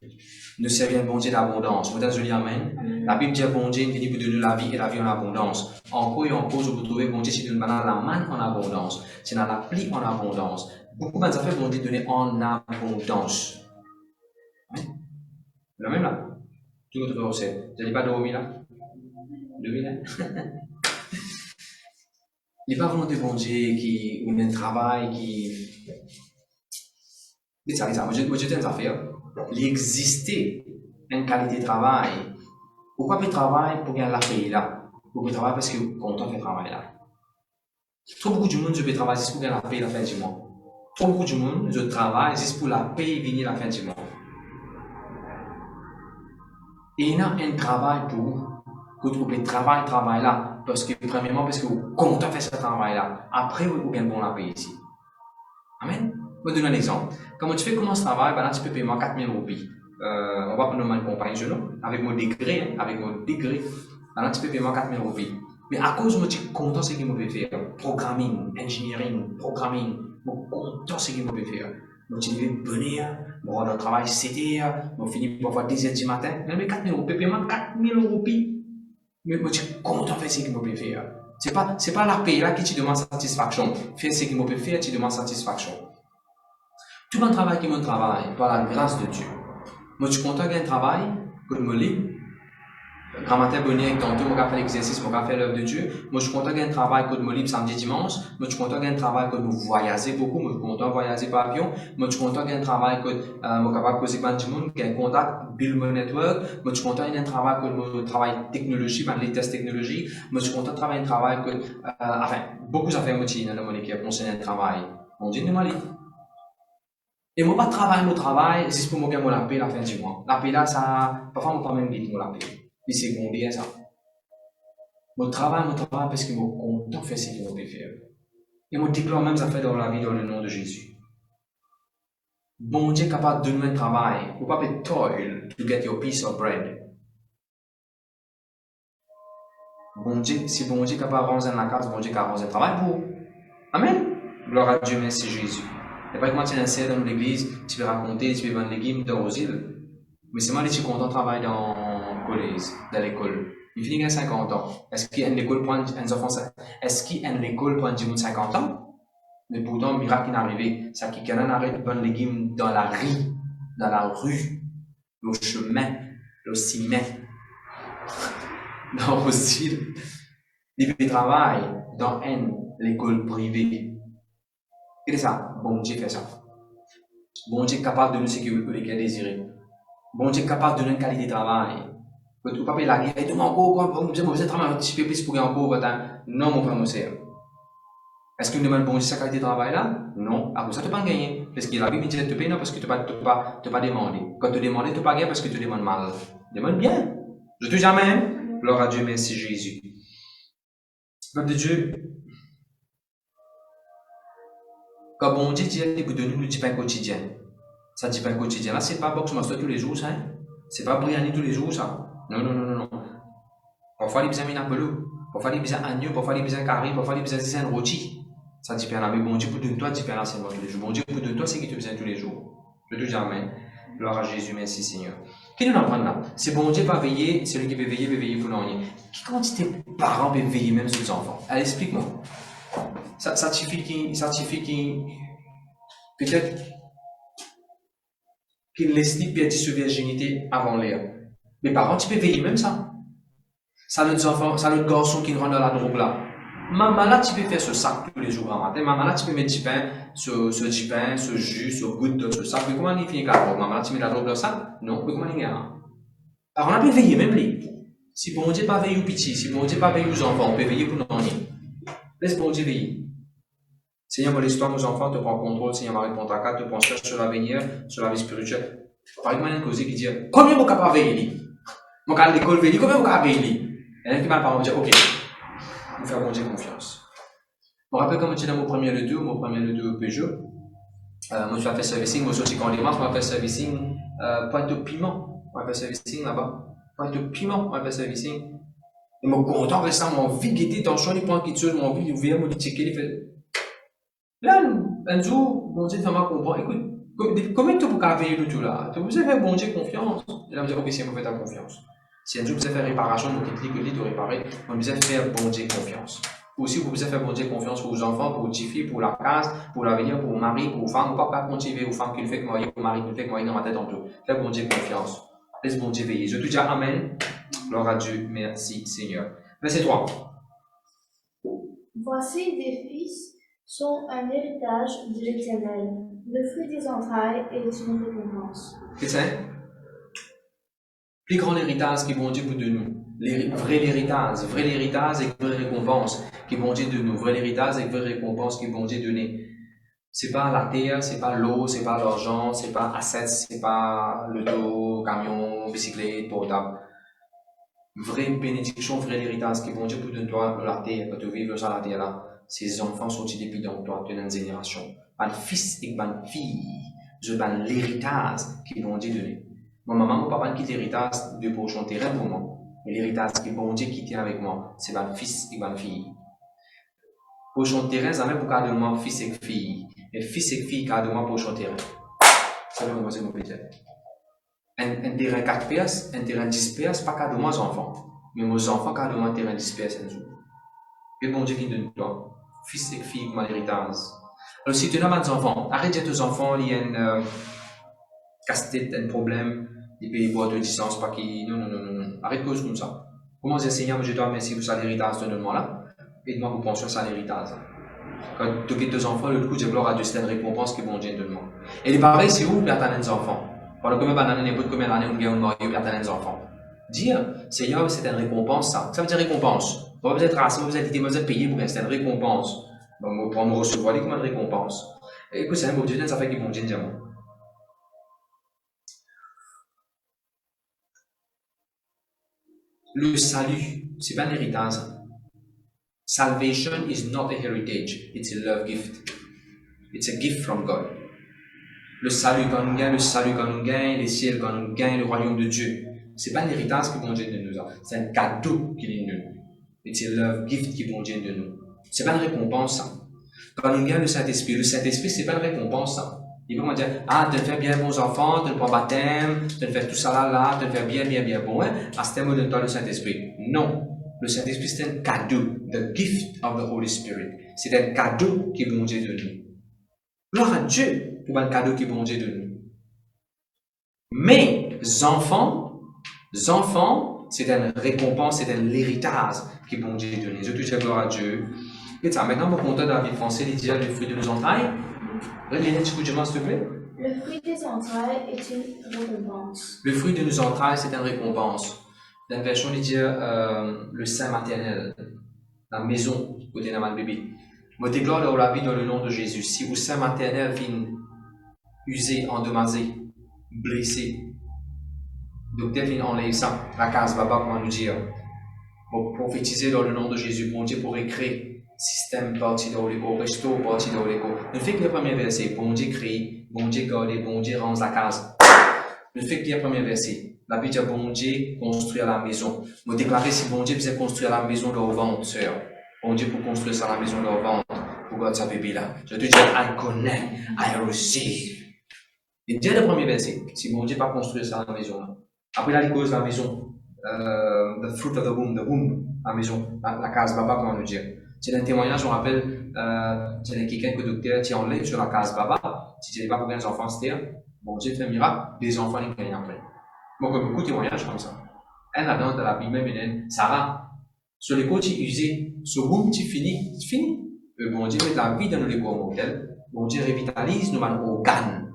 Nous servir un bon Dieu d'abondance. Vous êtes joli, amen. La Bible dit, bon Dieu, il vient pour donner la vie et la vie en abondance. En quoi et en cause, vous trouvez, bon Dieu, c'est une banane, la manne en abondance. C'est dans la pluie en abondance. Beaucoup de fait, bon Dieu, donner en abondance. Amen. Le même là. Tout votre verset. Vous n'allez pas dormir là? Dormir là? Il n'est pas volonté de bon Dieu qui ou un travail qui. Mais ça, moi je dis une affaire. Il existait une qualité de travail. Pourquoi tu travailles pour gagner la paye là? Pourquoi tu travailles parce que content fait travail là? Trop beaucoup de monde je peux travailler juste pour gagner la paye la fin du mois. Trop beaucoup de monde je travaille juste pour la paye venir la fin du mois. Et il y a un travail pour vous. Vous trouvez travail là. Parce que, premièrement, parce que vous comptez faire ce travail là. Après, vous gagnez bon la paye ici. Amen. Je vais vous donner un exemple. Quand tu fais comment ce travail, ben là, tu peux payer 4 000 roupies. On va prendre une compagnie de genoux. Avec mon degré, ben là, tu peux payer 4 000 roupies. Mais à cause de moi, je suis content de ce que je peux faire. Programming, engineering, programming. Je suis content de ce que je peux faire. Je vais venir, je vais travail 7 heures, je finis parfois 10 heures du matin. Même 4 000 roupies, paiement 4 000 roupies. Mais je suis content de faire ce que je peux faire. Ce n'est pas la paye là qui te demande satisfaction. Faire ce que je peux faire, tu demandes satisfaction. Tout mon travail qui est mon travail, par la grâce de Dieu. Moi, je suis content d'un travail, que je me lis. Grand matin, bonnet avec tantôt, je vais faire l'exercice, je vais faire l'œuvre de Dieu. Moi, je suis content d'un travail que je me lis samedi, dimanche. Moi, je suis content d'un travail que nous voyageons beaucoup. Moi, je suis content de voyager par avion. Moi, je suis content d'un travail que je suis capable de causer avec du monde, qui a un contact, build my network. Moi, je suis content d'un travail que je travaille technologie, par les tests technologiques. Moi, je suis content de travailler un travail que, enfin, beaucoup d'affaires dans mon équipe concernant le travail. On dit, ne et moi, pas travailler mon travail, c'est pour moi gagner la paix la fin du mois. La paix là, ça, parfois, moi, pas même dire la paix. Puis c'est combien ça? Mon travail parce que je suis content de faire ce que je peux faire. Et je déclare même ça fait dans la vie dans le nom de Jésus. Bon Dieu est capable de donner un travail. Vous ne pouvez pas toil to get your piece of bread. Bon Dieu, si bon Dieu est capable de ranger la case, bon Dieu est capable de ranger un travail pour vous. Amen. Gloire à Dieu, merci Jésus. Et pas comment tu es inséré dans l'église, tu peux raconter, tu peux vendre les légumes dans aux îles. Mais c'est moi qui suis content de travailler dans le collège, dans l'école. Il finit à 50 ans. Est-ce qu'il y a une école pour un enfant? Est-ce qu'il y a une école pour un jeune de 50 ans? Mais pourtant, le miracle est arrivé. C'est qu'il y a un arrêt de vendre les légumes dans la rue, le chemin, le ciment, dans les îles. Il travaille dans l'école privée. Et c'est ça, bon Dieu fait ça. Bon Dieu est capable de nous ce que vous pouvez désirer. Bon Dieu est capable de donner une qualité de travail. Tu pas la guerre, tu m'en cours, vous êtes vraiment un petit peu plus pour gagner encore, non, mon frère, mon sœur. Est-ce que nous demandons bon Dieu sa qualité de travail là? Non. À cause ça, tu pas gagné. Parce que la Bible dit que tu payes non parce que tu pas demandé. Quand tu demandes, tu pas gagné parce que tu demandes mal. Demande bien. Je te dis amen. Gloire à Dieu, merci Jésus. Peuple de Dieu. Quand bon Dieu dit que de nous, le pain quotidien. Ça dit pain quotidien. Là, c'est pas box master tous les jours, ça. C'est pas briani tous les jours, ça. Non. Parfois, il y a besoin d'un peu parfois, il y a besoin d'agneau, parfois, il y a besoin de carré, parfois, il y a besoin de rôti. Ça dit bien là, mais bon Dieu pour de toi, dit bien là, c'est moi tous les jours. Bon Dieu pour de toi, c'est qui te besoin tous les jours. Je te dis amen. Gloire à Jésus, merci Seigneur. Qu'est-ce que nous apprendre là? C'est bon Dieu pas veiller, celui qui peut veiller pour nous. Qui quantité de parents peuvent veiller même sur les enfants? Allez, explique-moi. Ça signifie qu'il peut-être qu'il laisse perdre sa virginité avant l'air. Les parents, tu peux veiller même ça. Ça notre enfant, ça notre garçon qui rentre dans la drogue là. Maman là, tu peux faire ce sac tous les jours en matin. Maman là, tu peux mettre du pain, ce jus, ce goutte de ce sac. Mais comment il finit avec la drogue? Maman là, tu mets la drogue dans ça? Non, mais comment il y a? Alors on a pu veiller même lui. Si bon Dieu pas veille aux petits, si bon Dieu pas veille aux enfants, on peut veiller pour nous. Laisse bon Dieu veiller. Seigneur, mon histoire, nos enfants te prend contrôle. Seigneur, Marie Pontaca, te pense sur l'avenir, sur la vie spirituelle. Par exemple, il y a une cause qui dit combien vous capable de veiller? Mon cas l'école veille, combien vous capable de veiller? Il y en a qui m'a parlé, dire ok. Nous faire bon Dieu confiance. Je me rappelle quand j'étais dans mon premier le 2 Peugeot, moi je fait servicing, moi aussi quand on démarre, je m'a fait servicing, point de piment, on m'a fait servicing là-bas, point de piment, on m'a fait servicing. Et mon content récemment, mon vie guetté, attention, les points qui tuent, mon vie ouvert, mon checker, il fait. Là, un jour, bon Dieu fait ma comprendre, écoute, comment tu peux veiller le tout là? Tu vous avez fait bon Dieu confiance. Et là, je me dis, ok, si on fait ta confiance. Si un jour vous avez fait réparation, vous quittez que de réparer, vous avez fait bon Dieu confiance. Aussi, vous avez fait bon Dieu confiance pour vos enfants, pour vos petites filles, pour la case, pour l'avenir, pour vos maris, pour vos femmes, pour pas continuer aux femmes qui le fait que moi, pour mari qui le fait que moi, dans ma tête en tout. Faites bon Dieu confiance. Laisse bon Dieu veiller. Je te dis amen. Gloire à Dieu. Merci Seigneur. Verset 3. Voici des fils sont un héritage de l'Éternel. Le fruit des entrailles est une récompense. C'est ça? Plus grand héritage qui bon Dieu pour de nous. Vrai héritage et vraie récompense qui bon Dieu de nous. Vrai héritage et vraie récompense qui bon Dieu donné. C'est pas la terre, c'est pas l'eau, c'est pas l'argent, c'est pas assets, c'est pas le dos, camion, bicyclette, portable. Vraie bénédiction, vrai héritage qui bon Dieu pour de toi dans la terre, quand tu vis sur la terre là. Ces enfants sont-ils depuis dans toi, de notre génération. Ban fils et ban fille, je ban l'héritage qui bon Dieu donné. Mon maman, mon papa quitte l'héritage de prochain terrain pour moi. Mais l'héritage qui bon Dieu quitte avec moi, c'est ban fils et ban fille. Prochain terrain, ça même pour cas de moi, fils et fille. Et fils et fille, cas de moi, prochain terrain. Ça veut dire mon petit. Un terrain 4 pièces, un terrain 10 pièces, pas cas de moi, enfants. Mais mes enfants, cas de moi, terrain 10 pièces, un jour. Et bon Dieu qui donne toi. Fils et fille, mon héritage. Alors, si tu as des enfants, arrête de tes enfants, il y a une casse-tête, un problème, ils payent boire de distance, pas qui. Non. Arrête cause comme ça. Comment dire, Seigneur, je dois remercier pour ça l'héritage de notre moment-là. Aide-moi pour penser à ça l'héritage. Quand tu as tes enfants, le coup, je gloire à Dieu, c'est une récompense qui bon Dieu donne moi. Et les pareil, c'est où, tu as des enfants. Pendant combien d'années, n'importe combien d'années, on vient au marié, tu as des enfants. Dire, Seigneur, c'est une récompense, ça. Ça veut dire récompense. Vous êtes rassé, vous êtes payé pour c'est une récompense. Bon, pour me recevoir, comme une récompense. Et écoute, c'est un beau Dieu, ça fait qu'il bon Dieu dit moi. Le salut, c'est pas un héritage. Salvation is not a heritage, it's a love gift. It's a gift from God. Le salut quand nous gagne, les ciels quand nous gagne, le royaume de Dieu. C'est pas un héritage que bon Dieu nous a, c'est un cadeau qu'il est nous. It's a love gift qui bon Dieu de nous. C'est pas une récompense ça. Quand nous gagne le Saint-Esprit c'est pas une récompense ça. Il va me dire, tu fais bien bons enfants, tu prends baptême, tu fais tout ça là, tu fais bien bon, hein? À ce moment donne-toi le Saint-Esprit. Non. Le Saint-Esprit c'est un cadeau. The gift of the Holy Spirit. C'est un cadeau qui bon Dieu de nous. Gloire à Dieu pour un cadeau qui bon Dieu de nous. Mais, enfants, c'est une récompense, c'est un héritage qui bon Dieu donne. Je te dis gloire à Dieu. Et ça, maintenant, mon compteur David français, il dit le fruit de nos entrailles. Relis-le, s'il te plaît. Le fruit des entrailles est une récompense. Le fruit de nos entrailles, c'est une récompense. Dans la version, il dit le sein maternel, la maison, côté de ma bébé. Je déclare la vie dans le nom de Jésus. Si le sein maternel vient usé, endommagé, blessé, docteur vient enlever ça, la case baba, comment nous dire. Pour prophétiser dans le nom de Jésus, bon Dieu, pour écrire système parti dans l'écho, resto parti dans l'écho. Ne fait que le premier verset, bon Dieu crée, bon Dieu garde, bon Dieu rend la case. Ne fait que le premier verset. La Bible dit bon Dieu construire la maison. Vous déclarez si bon Dieu faisait construire la maison de vos ventres, sœur. Bon Dieu pour construire ça la maison de vos ventres. Pour garder sa bébé là. Je te dis, I connect, I receive. Et dès le premier verset, si bon Dieu pas construire ça la maison là. Après là, il cause la maison. The fruit of the womb, la maison, la case baba, comment le dire. C'est un témoignage, on rappelle, c'est quelqu'un que le docteur tient en ligne sur la case baba. Si tu n'es pas pour les enfants, c'est bon Dieu fait un miracle, des enfants les gagnent après. Donc, beaucoup de témoignages comme ça. Elle a dans la Bible même, Sarah, sur les côtés usés, ce womb, tu finis, c'est fini. Bon Dieu met la vie dans les corps mortels. Bon Dieu revitalise nos organes.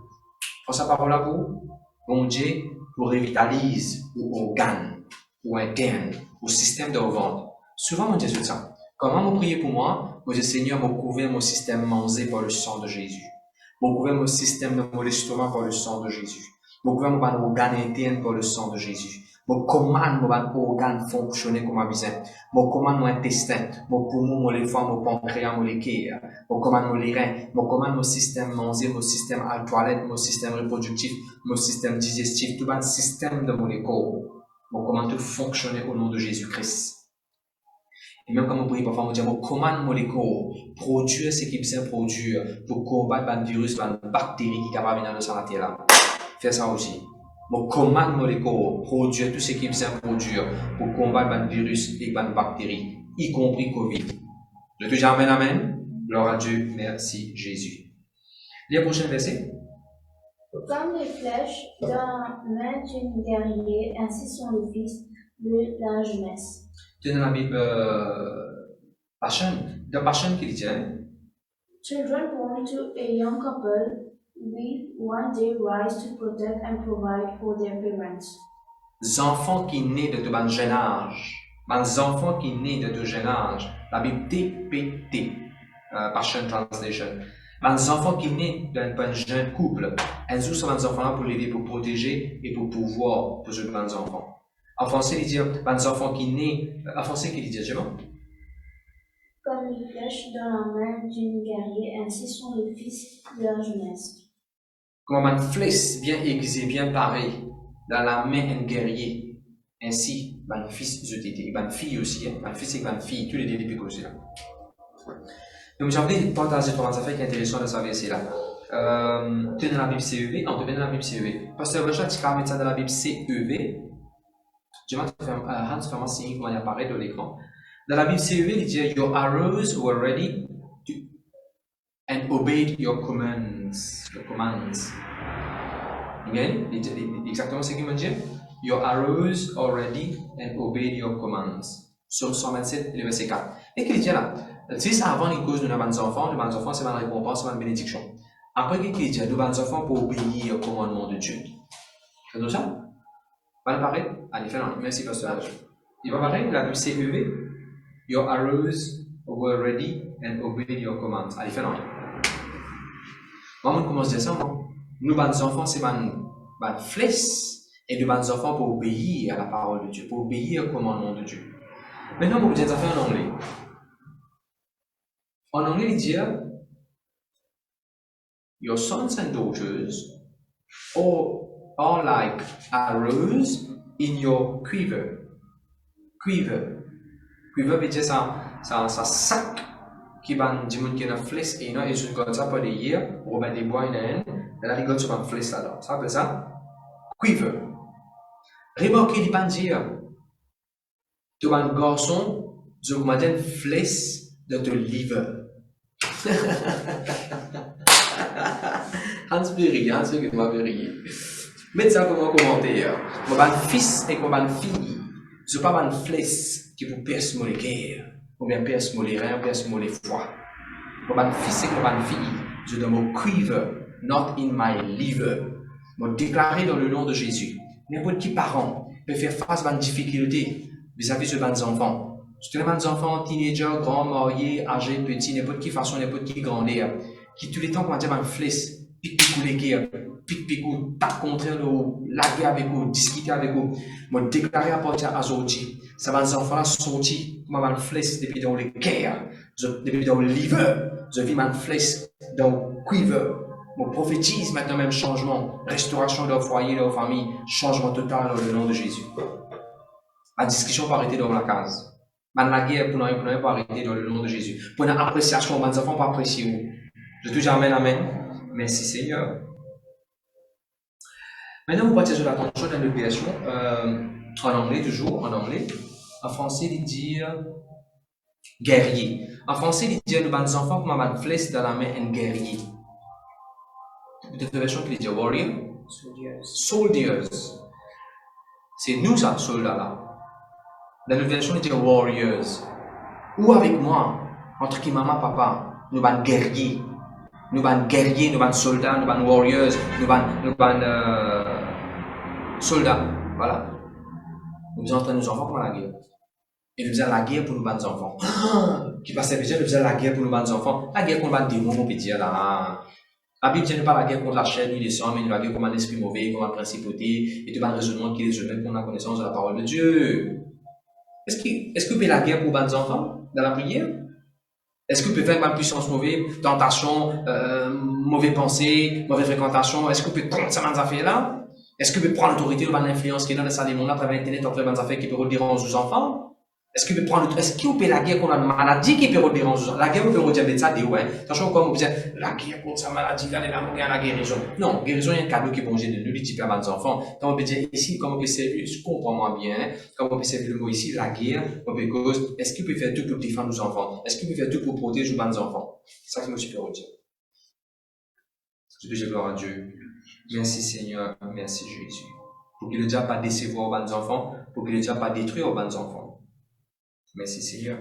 Faut sa parole là pour bon Dieu pour revitalise nos organes, ou interne, au système de ventre. Souvent, on dit ça. Comment vous priez pour moi? Vous dites, Seigneur, vous couvrez mon système mangé par le sang de Jésus. Vous couvrez mon système de mon estomac par le sang de Jésus. Vous couvrez mon organe interne par le sang de Jésus. Vous commandez mon organe fonctionner comme un besoin. Vous commandez mon intestin, mon poumon, mon léphore, mon pancréas, mon cœur. Vous commandez les reins. Vous commandez mon système mangé, mon système à la toilette, mon système reproductif, mon système digestif, tout le système de mon corps. Vous commandez tout fonctionner au nom de Jésus-Christ. Et même quand on prie, parfois on dit, comment molécule produire ce qui besoin produire pour combattre un virus, une bactérie qui est capable de venir dans la terre là. Fais ça aussi. Comment molécule produire tout ce qui besoin produire pour combattre un virus et une bactérie, y compris Covid. Je te dis amen, amen. Gloire à Dieu, merci Jésus. Les prochains versets. Comme les flèches dans la main d'un guerrier, ainsi sont les fils de la jeunesse. Tu es dans la Bible Passion, de Passion qui dit, Children born to a young couple will one day rise to protect and provide for their parents. Les enfants qui naissent de ton jeune âge, les enfants qui naissent de ton jeune âge, la Bible TPT, Passion Translation, les enfants qui naissent d'un jeune couple, elles sont les enfants là pour l'aider, pour protéger et pour pouvoir pour les enfants. En français, il dit, les enfants qui naissent, en français, il dit, Comme les flèches dans la main d'un guerrier, ainsi sont les fils de la jeunesse. Comme une flèche bien aiguisée, bien parée, dans la main d'un guerrier, ainsi, un fils de tété, une fille aussi, un fils et une fille, tous les deux depuis aussi là. Donc, j'ai envie de partager trois affaires qui est intéressant de savoir ici là. Tu es dans la Bible CEV, non, tu es dans la Bible CEV. Pasteur Rocha, tu vas mettre ça dans la Bible CEV. Je vais Hans fait un signe comment il apparaît dans l'écran. Dans la Bible CEV, il dit Your arrows were ready to, and obeyed your commands. Your commands. Amen? Exactement ce qu'il me dit. Your arrows are ready and obeyed your commands. Sur 127, le verset 4. Et qu'il dit là, si ça avant une cause de nos enfants c'est une récompense, c'est une bénédiction. Après qu'il dit, nos enfants pour obéir au commandement de Dieu. C'est tout ça? Va apparaître? Allez, fais-le. Merci, pasteur. Il va apparaître la Bible CEV. Your arrows were ready and obeyed your commands. Allez, fais-le. Moi, on commence à dire ça, moi. Nous, les enfants, c'est une flèche. Et nous, les enfants, pour obéir à la parole de Dieu, pour obéir au commandement de Dieu. Maintenant, on va dire ça en anglais. En anglais, il dit Your sons and daughters are like arrows in your quiver. Quiver veut dire ça sac qui va dire qu'il y a une flèche et non, et je regarde ça pour les hier, on va des bois et la rigole sur une flèche là-dedans. Ça s'appelle ça quiver. Remarquez, il va dire tu as un garçon, je vous une flèche de ton livre. Hans peut rire, Hans qui m'a rire. Mettez ça comme un commentaire. Mon fils et mon fille, ce n'est pas une flèche qui vous perce mon cœur, ou bien perce mon rein, perce mon foie. Mon fils et mon fille, je donne mon quiver, not in my liver. Je déclarer dans le nom de Jésus. N'importe qui parent peut faire face à une difficulté vis-à-vis de mes enfants. C'est les enfants, teenagers, grands, mariés, âgés, petits, n'importe qui façon, n'importe qui grandir, qui tous les temps, comment dire, un flèche, pique-pique ou les pique-pique ou tape contre eux, laguer avec eux, discuter avec eux, me déclarer à partir à Zoti. Ça va les enfants là sortir, comme un flèche depuis dans les guerres, depuis dans le liver, je vis ma flèche dans le quiver. Mon prophétise maintenant même changement, restauration de leur foyer, de leur famille, changement total dans le nom de Jésus. La discussion peut arrêter dans la case. La guerre pour nous pas arrêter dans le nom de Jésus. Pour une appréciation, mes enfants pas apprécier. Je te dis amen, amen. Merci Seigneur. Maintenant, vous partez sur l'attention dans notre version, en anglais toujours, en anglais. En français, il dit guerrier. En français, il dit nos enfants comme une flèche dans la main, un guerrier. Peut-être la version qui dit warrior. Soldiers. C'est nous ça, soldats là. Dans notre version, il dit warriors. Ou avec moi, entre qui maman, papa, nous sommes guerriers. Nous sommes guerriers, nous sommes soldats, nous sommes warriors, nous sommes soldats. Voilà. Nous sommes en train de nous enfants comme la guerre. Et nous faisons la guerre pour nos bons enfants. Qui passe à nous faisons la guerre pour nos bons enfants. La guerre contre les démons, on peut dire là. La Bible dit pas la guerre contre la chair ni les sang, mais la guerre contre l'esprit mauvais, contre la principauté, et tout le raisonnement qui est jeune pour la connaissance de la parole de Dieu. Est-ce que vous faites la guerre pour vos enfants dans la prière? Est-ce que vous pouvez faire une puissance mauvaise, tentation, mauvaise pensée, mauvaise fréquentation? Est-ce que vous pouvez contre ces affaires-là? Est-ce que vous pouvez prendre l'autorité ou l'influence qui est dans le salle des mondes à travers Internet, à travers des affaires qui peuvent déranger aux enfants? Est-ce que vous pouvez prendre est-ce que vous pouvez la guerre contre une maladie qui peut déranger aux enfants? La guerre, vous pouvez redire ça, ouais. Attention, comme vous dites, la guerre contre sa maladie, la guérison. Non, guérison, il y a un cadeau qui est bon, de nous, les types à nos enfants. Quand on peut dire ici, comment on peut servir, je comprends moins bien, comment on peut servir le mot ici, la guerre, on peut cause, est-ce qu'il peut faire tout pour défendre nos enfants? Est-ce qu'il peut faire tout pour protéger nos enfants? C'est ça que je peux redire. Je dis gloire à Dieu. Merci Seigneur, merci Jésus. Pour qu'il ne dise pas décevoir aux enfants, pour qu'il ne dise pas détruire aux enfants. Merci Seigneur.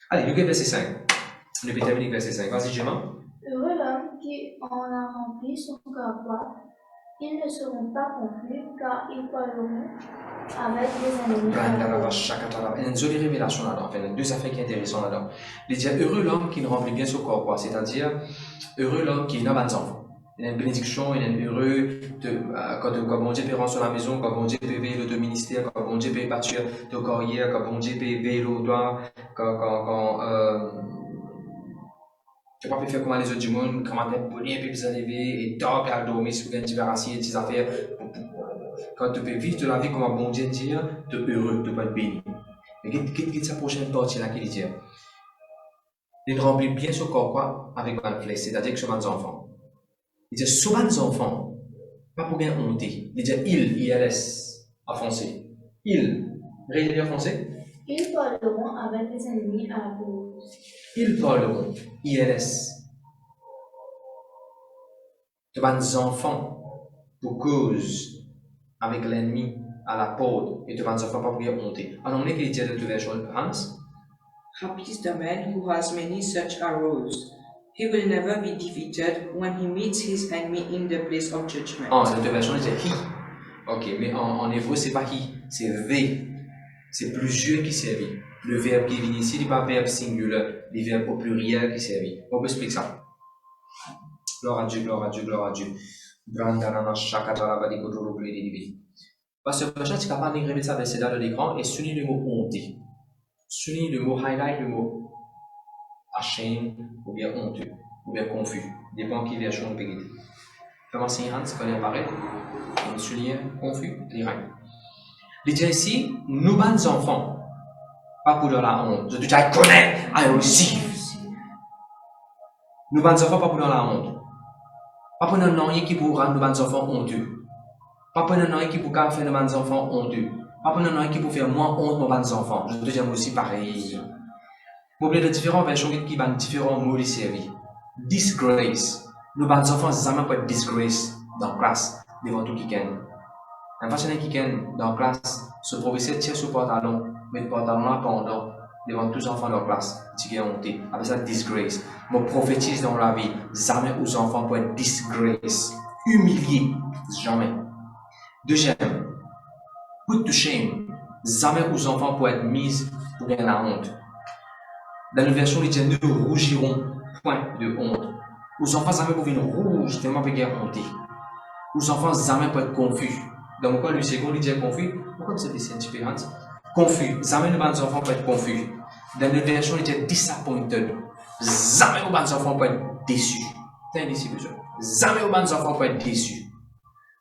Allez, Luc verset 5. Le terminer verset 5. Vas-y, Gemma. Heureux l'homme qui en a rempli son corps. Ils ne seront pas confus, car ils parleront avec les ennemis. Il y a une jolie révélation là-dedans. Enfin, il y a deux affaires qui sont intéressantes là-dedans. Il dit heureux l'homme qui ne remplit bien son corps, c'est-à-dire heureux l'homme qui n'a pas d'enfants. Il y a une bénédiction, il y a une heureux quand bon Dieu peut rentrer sur la maison, quand bon Dieu peut veiller le ministère, quand bon Dieu peut bâtir le carrière, quand bon Dieu peut veiller l'autoire, quand tu peux pas faire comme les autres du monde, quand tu es bonnet, puis vous arrivez et tard, puis à dormir, si vous avez diversi, des affaires. Quand tu peux vivre de la vie comme un bon Dieu dit, tu es heureux, tu peux être béni. Mais qu'est-ce que sa prochaine partie là qui dit? Il remplit bien son corps quoi, avec une flèche, c'est-à-dire que ce sont des enfants. Il dit, ce sont des enfants, pas pour bien honte. Il dit, ILS, en français. Réellement en français? Ils parleront avec les ennemis à la cause. Ils parleront, ILS. Tu vas des enfants pour cause avec l'ennemi à la porte et tu vas des enfants pas pour bien honte. En anglais, qu'il dit de toute version, Hans? Happy is the man who has many such arrows. He will never be defeated when he meets his enemy in the place of judgment. Ah, dans toute version, il dit he. Ok, mais en hébreu, c'est pas he, c'est they. C'est plusieurs qui servent. Le verbe qui vient ici, il n'est pas verbe singulier, les verbes au pluriel qui servent. On peut expliquer ça. Gloire à Dieu, gloire à Dieu, gloire à Dieu. Parce que je suis capable de remettre ça verset dans l'écran et souligner le mot honte. Souligner le mot highlight, le mot ashamed, ou bien honteux, ou bien confus. Dépend qui version on peut guider. Fais-moi signe Hans, quand il apparaît, et souligner confus, les règles. Il dit ici, nous bons enfants, pas pour de la honte. Je te dis, I connect, I receive. Nous bons enfants, pas pour de la honte. Pas pour un nom qui pour rendre nos bons enfants honteux. Pas pour un nom qui pour faire nos bons enfants honteux. Pas pour un nom qui pour faire moins honte nos bons enfants. Je te dis aussi pareil. Vous voyez les différentes versions qui ont différents mots de servir. Disgrace. Nos bons enfants, c'est jamais pas disgrace dans la classe devant tout qui gagne. Un patient qui gagne dans la classe, ce professeur tire son pantalon, met le pantalon là pendant devant tous les enfants de la classe, qui est honté. Avec ça, disgrace. Je prophétise dans la vie, jamais aux enfants pour être disgrace. Humilié, jamais. Deuxième, put to shame. Jamais aux enfants pour être mis pour gagner la honte. Dans une version, il dit ne rougiront point de honte. Aux enfants, jamais pour venir rouge, tellement pour gagner honte. Aux enfants, jamais pour être confus. Dans mon cas, le second, il dit confus. Pourquoi vous êtes des différentes? Confus. Jamais nos enfants pour être confus. Dans une version, il dit disappointed. Jamais aux enfants pour être déçus. T'as ici besoin. Jamais aux enfants pour être déçus.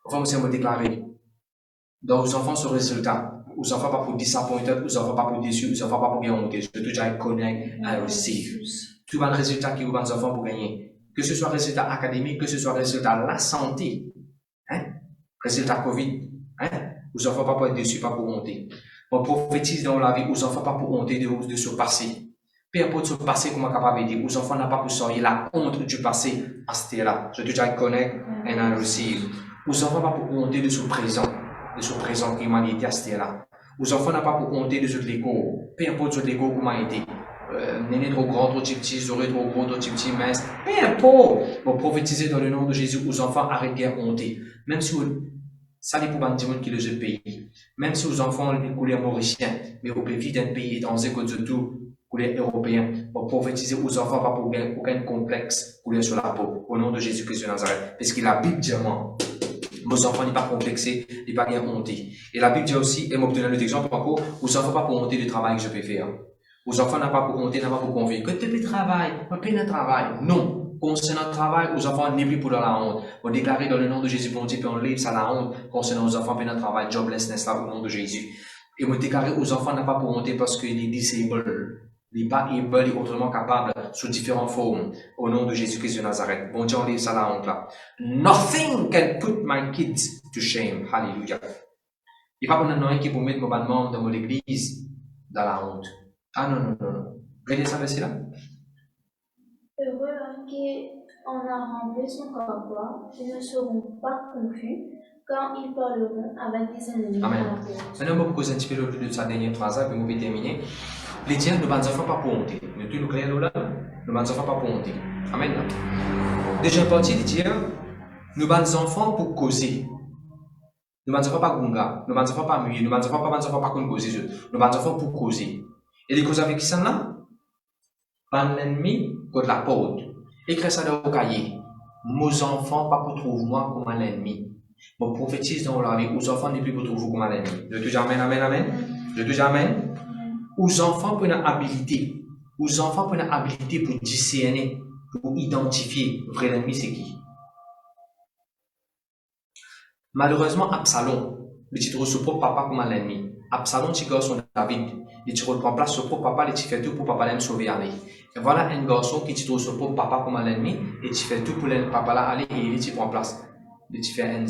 Enfin, vous me déclarer. Donc, aux enfants, ce résultat. Aux enfants pas pour disappointed, aux enfants pas pour déçus, aux enfants pas pour gagner honte. Je peux toujours connect and receive. Tout le résultat qui vous aux enfants pour gagner. Que ce soit résultat académique, que ce soit résultat la santé. Hein? Résultat Covid. Hein? Aux enfants pas pour être déçus, pas pour honter. On prophétise dans la vie, aux enfants pas pour honter de ce passé. Peu importe ce passé, comment capable de dire, aux enfants n'a pas pour sortir la honte du passé à ce là. Je toujours connect and I receive. Aux enfants pas pour honter de ce présent humanité à ce là. Aux enfants n'a pas pour honter de ce l'égo. Peu importe ce l'égo comment été. Néné trop grand, trop petit, oreilles trop gros, trop petit, mince. Peu importe. On prophétiser dans le nom de Jésus, aux enfants arrêtez de honter. Même si ça n'est pour des gens qui le pays. Même si aux enfants les couleurs mauriciens, mais au pays d'un pays étranger que de tout. Couleur européen, pour prophétiser aux enfants pas pour aucun complexe couleur sur la peau, au nom de Jésus-Christ de Nazareth. Parce que la Bible dit, nos enfants n'est pas complexés, n'est pas bien hontés. Et la Bible dit aussi, et m'a donné un exemple encore, aux enfants pas pour honter du travail que je peux faire. Aux enfants n'a pas pour honter, n'a pas pour confier. Que tu peux travailler, pas peine de travail. Non. Concernant le travail, aux enfants n'est plus pour la honte. On déclare dans le nom de Jésus, bon Dieu, puis on livre ça la honte. Concernant aux enfants, peine de travail, joblessness là, au nom de Jésus. Et on déclare aux enfants n'a pas pour honter parce qu'il est disabled. Il n'est pas able, il est autrement capable sous différentes formes au nom de Jésus-Christ de Nazareth. Bon Dieu, on livre ça la honte là. Nothing can put my kids to shame. Hallelujah. Il n'y a pas de nom qui peut mettre mon membre dans l'église dans la honte. Ah non, non, non, non. Regardez ça, verset là. Heureux qu'on a rempli son corps, ils ne seront pas confus quand ils parleront avec des ennemis. Amen. Maintenant, je vais vous un petit peu de sa dernière phrase, puis je vais terminer. Les dieux ne enfants pas pour honter. Nous tous nous créons là, nous enfants pas pour honter. Amen. Déjà parti de dire, nous enfants pour causer. Nous enfants pas gunga, nous enfants pas muer, nous enfants pas causer, nous enfants pour causer. Et les causes avec qui sont là? Pas l'ennemi contre la porte. Écris ça dans le cahier. Nos enfants pas pour trouver moi comme un ennemi. Mon prophétise dans la vie, aux enfants n'est plus pour trouver comme un ennemi. Je te amène, amen, amen. Je te amène. Aux enfants pour une habilité. Aux enfants pour une habilité pour discerner, pour identifier vrai ennemi c'est qui. Malheureusement, Absalom, il tire son propre papa comme un ennemi. Absalom, c'est garçon David. Il tire en place son propre papa, il fait tout pour papa l'aime sauver aller. Et voilà un garçon qui tire son propre papa comme un ennemi, et il fait tout pour le papa là aller et il tire en place. Il fait un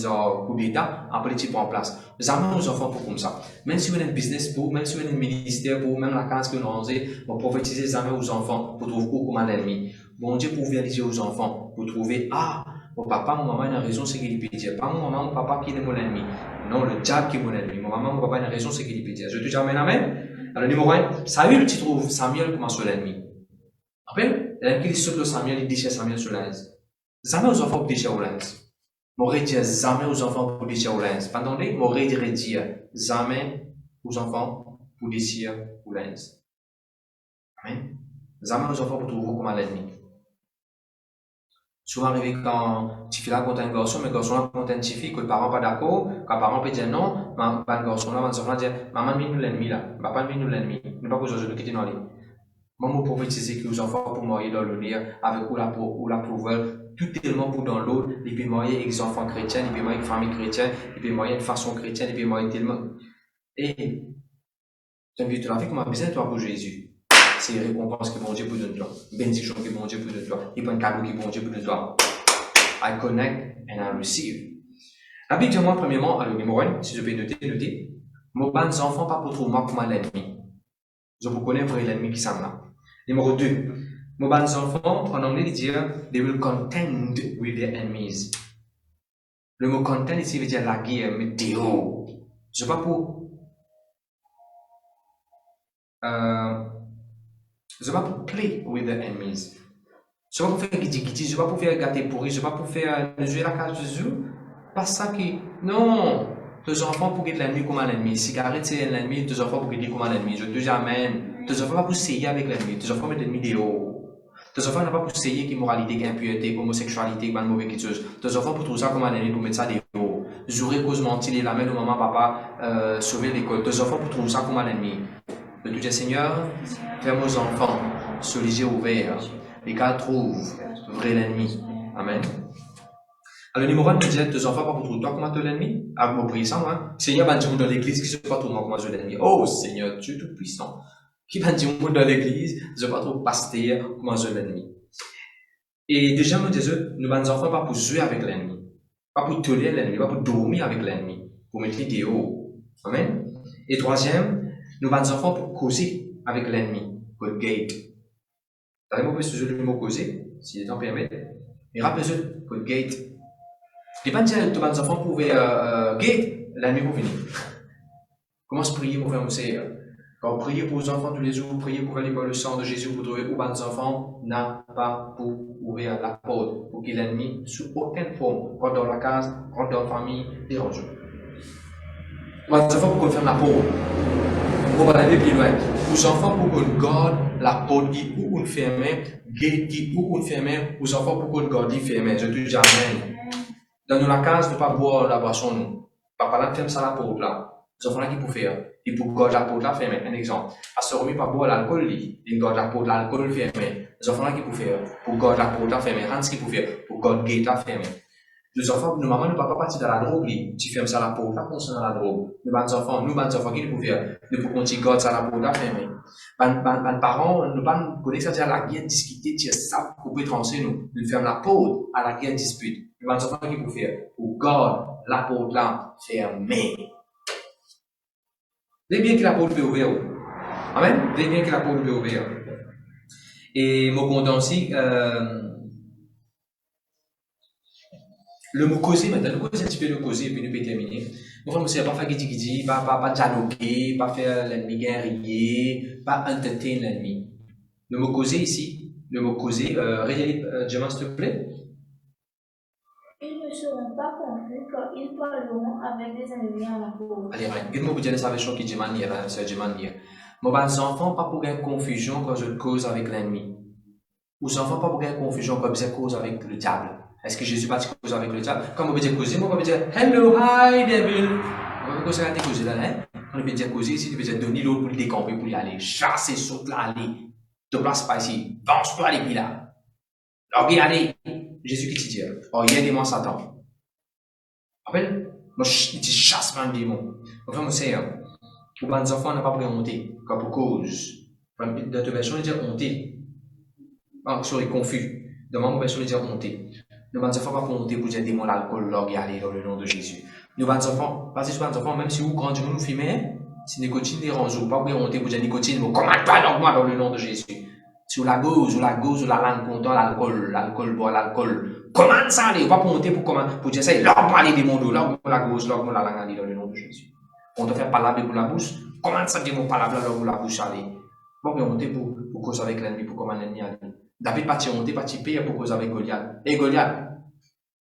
coup d'état, après il tire en place. Jamais nos enfants pour comme ça. Même si vous avez un business pour, même si vous avez un ministère pour, même la case que nous avons, on prophétiser jamais aux enfants pour trouver comme un ennemi. Bon Dieu pour venir dire aux enfants, pour trouver, ah, mon papa, mon maman, il a raison, c'est qu'il peut dire. Pas mon maman, mon papa qui est mon ennemi. Non, le diable qui est mon ennemi. Mon maman, mon papa, il a raison, c'est qu'il peut dire. Je te dis amen, amen. Alors, numéro 1, Saül, tu trouves Samuel comme son ennemi. Après, l'ennemi qui saute le Samuel, il déchire Samuel sur l'aise. Jamais aux enfants pour déchirer au l'aise. M'aurait dit jamais aux enfants pour déchirer au l'aise. Attendez, m'aurait dit jamais aux enfants pour déchirer au l'aise. Amen. Jamais aux enfants pour trouver comme un ennemi. Souvent arrivé quand tu fais là contre un garçon, mais le garçon là contre une fille, que les parents pas d'accord, quand les parents peuvent dire non, le garçon là, les enfants disent maman nous l'ennemi là, papa nous l'ennemi, ne pas que je le quitte dans les. Moi je prophétise que les enfants pour mourir dans le lire avec ou l'approval, tout tellement pour dans l'autre, ils peuvent mourir avec des enfants chrétiens, ils peuvent mourir avec famille chrétienne, ils peuvent mourir de façon chrétienne, ils peuvent mourir tellement. Et tu as vu la vie comme un besoin toi pour Jésus. C'est une récompense que mon Dieu peut donner toi. Bénédiction que mon Dieu peut donner toi. Il prend un cadeau que mon Dieu peut donner toi. I connect and I receive. La Bible dit moi, premièrement, alors numéro 1, si je peux noter, mes bons enfants pas pour trouver moi comme un ennemi. Je vous connais vrai l'ennemi qui s'en là. Numéro 2, mes bons enfants, en anglais, il dit, they will contend with their enemies. Le mot contend ici veut dire la guerre, mais déo. Je pas pour, je ne vais pas pour play with the enemies. Je ne vais pas pour faire guidi-guidi, je ne vais pas pour faire gâter pourri, je ne vais pas pour faire jouer la cage de Jésus. Pas ça qui. Non! Tes enfants pour guider l'ennemi comme l'ennemi. Cigarette, c'est l'ennemi. Tes enfants pour guider comme l'ennemi. Je te dis amen. Tes enfants pas pour essayer avec l'ennemi. Tes enfants mettent l'ennemi dehors. Tes enfants n'ont pas pour essayer immoralité, impureté, homosexualité, une mauvaise chose. Tes enfants pour trouver ça comme l'ennemi, pour mettre ça dehors. Jouer cause mentir, la mère ou maman, papa, sauver l'école. Tes enfants pour trouver ça comme l'ennemi. Je te dis Seigneur, ferme aux enfants, sur les yeux ouverts. Les gars trouvent vrai l'ennemi. Amen. Alors, le numéro 1 me dit, tes enfants, pas pour trouver toi comment tu l'ennemi? Ah, vous priez ça, moi. Seigneur, va dire dans l'église qui se pas tout le monde comment tu l'ennemi. Oh, Seigneur, tu es tout puissant. Qui va dire dans l'église, je pas trop pasteur comment tu l'ennemi. Et déjà, me disais, nous, nos enfants, pas pour jouer avec l'ennemi. Pas pour tolérer l'ennemi, pas pour dormir avec l'ennemi. Pour mettre l'idée haut. Amen. Et troisième, nous, nos enfants, pour causer avec l'ennemi. Pour le gate. T'as un mot sur le mot causer, si les temps permettent. Et rappelez-vous, pour le gate. Il n'est pas dire que tous les enfants pouvaient gate, l'ennemi pour venir. Comment se prier pour faire aussi? Quand vous priez pour vos enfants tous les jours, vous priez pour aller par le sang de Jésus, vous trouvez où les enfants n'a pas pour ouvrir la porte, pour que l'ennemi, sous aucune forme, rentre dans la case, rentre dans la famille, dérange. Les enfants pour qu'on ferme la porte. On va aller plus loin. Les enfants pour qu'on garde la porte qui ou on ferme, gate qui ou on ferme, les enfants pour qu'on garde qui ferme. Je te dis amen. Dans la case, ne pas boire la boisson, nous. Papa là, ferme ça la porte là. Les enfants là qui pour faire. Et pour garder la porte là, fermer. Un exemple. Parce que pas boire l'alcool, il garde la porte l'alcool fermé. Les enfants là qui pour faire. Pour garder la porte là, fermer. Hans qui pour faire. Pour garder gate là, fermé. Les enfants, nos mamans ne peuvent pas partir dans la drogue, tu fermes ça la porte là, concernant la drogue. Nous, les enfants qui pour faire. Nous pour continuer garder ça la porte là, fermé. Les parents, nous pas connaître ça à la guerre, discuter, dire ça, couper, trancher, nous fermons la porte à la guerre, dispute. Les enfants qui pour faire. Pour garder la porte là, fermée. Dès bien que la porte peut ouvrir. Amen. Dès bien que la porte peut ouvrir. Et mon content aussi, le mot causer, maintenant, nous causer un petit peu de causer et puis nous pouvons terminer. Mon frère, monsieur, pas faire guidi, pas dialoguer, pas faire l'ennemi guerrier, pas entertain l'ennemi. Le mot causer ici, le mot causer, réel, Jamal, s'il te plaît. Ils ne seront pas confus quand ils parleront avec des ennemis à la pauvre. Allez, rien. Et moi, vous dites, ça va choquer Jamal, c'est Jamal. Mon enfant, pas pour gagner confusion quand je cause avec l'ennemi. Ou enfants, pas pour gagner confusion quand je cause avec le diable. Est-ce que Jésus va causer avec le diable? Quand on veut dire causer, moi, on veut dire hello, hi, devil. On veut causer avec causer là, hein? On veut dire causer ici, on veut dire donner l'autre pour le décamper, pour y aller, chasser, sauter là, aller. De place pas ici. Venge-toi, aller, puis là. Alors, regardez. Jésus qui te dit, oh, il y a des démons Satan. Rappelle? Moi, il dit chasse un démon. Enfin, moi, c'est, pour les enfants, on n'a pas pris honter, quand pour cause. Dans ta version, il dit honter. Ah, sorry, confus. Dans ma version, il dit honter. Nous, les enfants, pas pour honter pour dire démon, l'alcool, l'orgue, aller dans le nom de Jésus. Nous, les enfants, parce que les enfants, même si vous, quand nous fumez, si nicotine dérange, vous pas pour honter pour dire nicotine, vous commandez-toi dans le nom de Jésus. Sur la gauche, ou la langue content, l'alcool, boire l'alcool. Comment ça aller? Pas pour monter pour dire ça, l'homme aller des mondes, l'homme la gauche, l'homme la langue aller dans le nom de Jésus. On te fait parler pour la bouche. Comment ça dit mon parler pour la bouche aller? Bon, on monter pour cause avec l'ennemi, pour comment l'ennemi aller. David parti monter, parti payer pour cause avec Goliath. Et Goliath,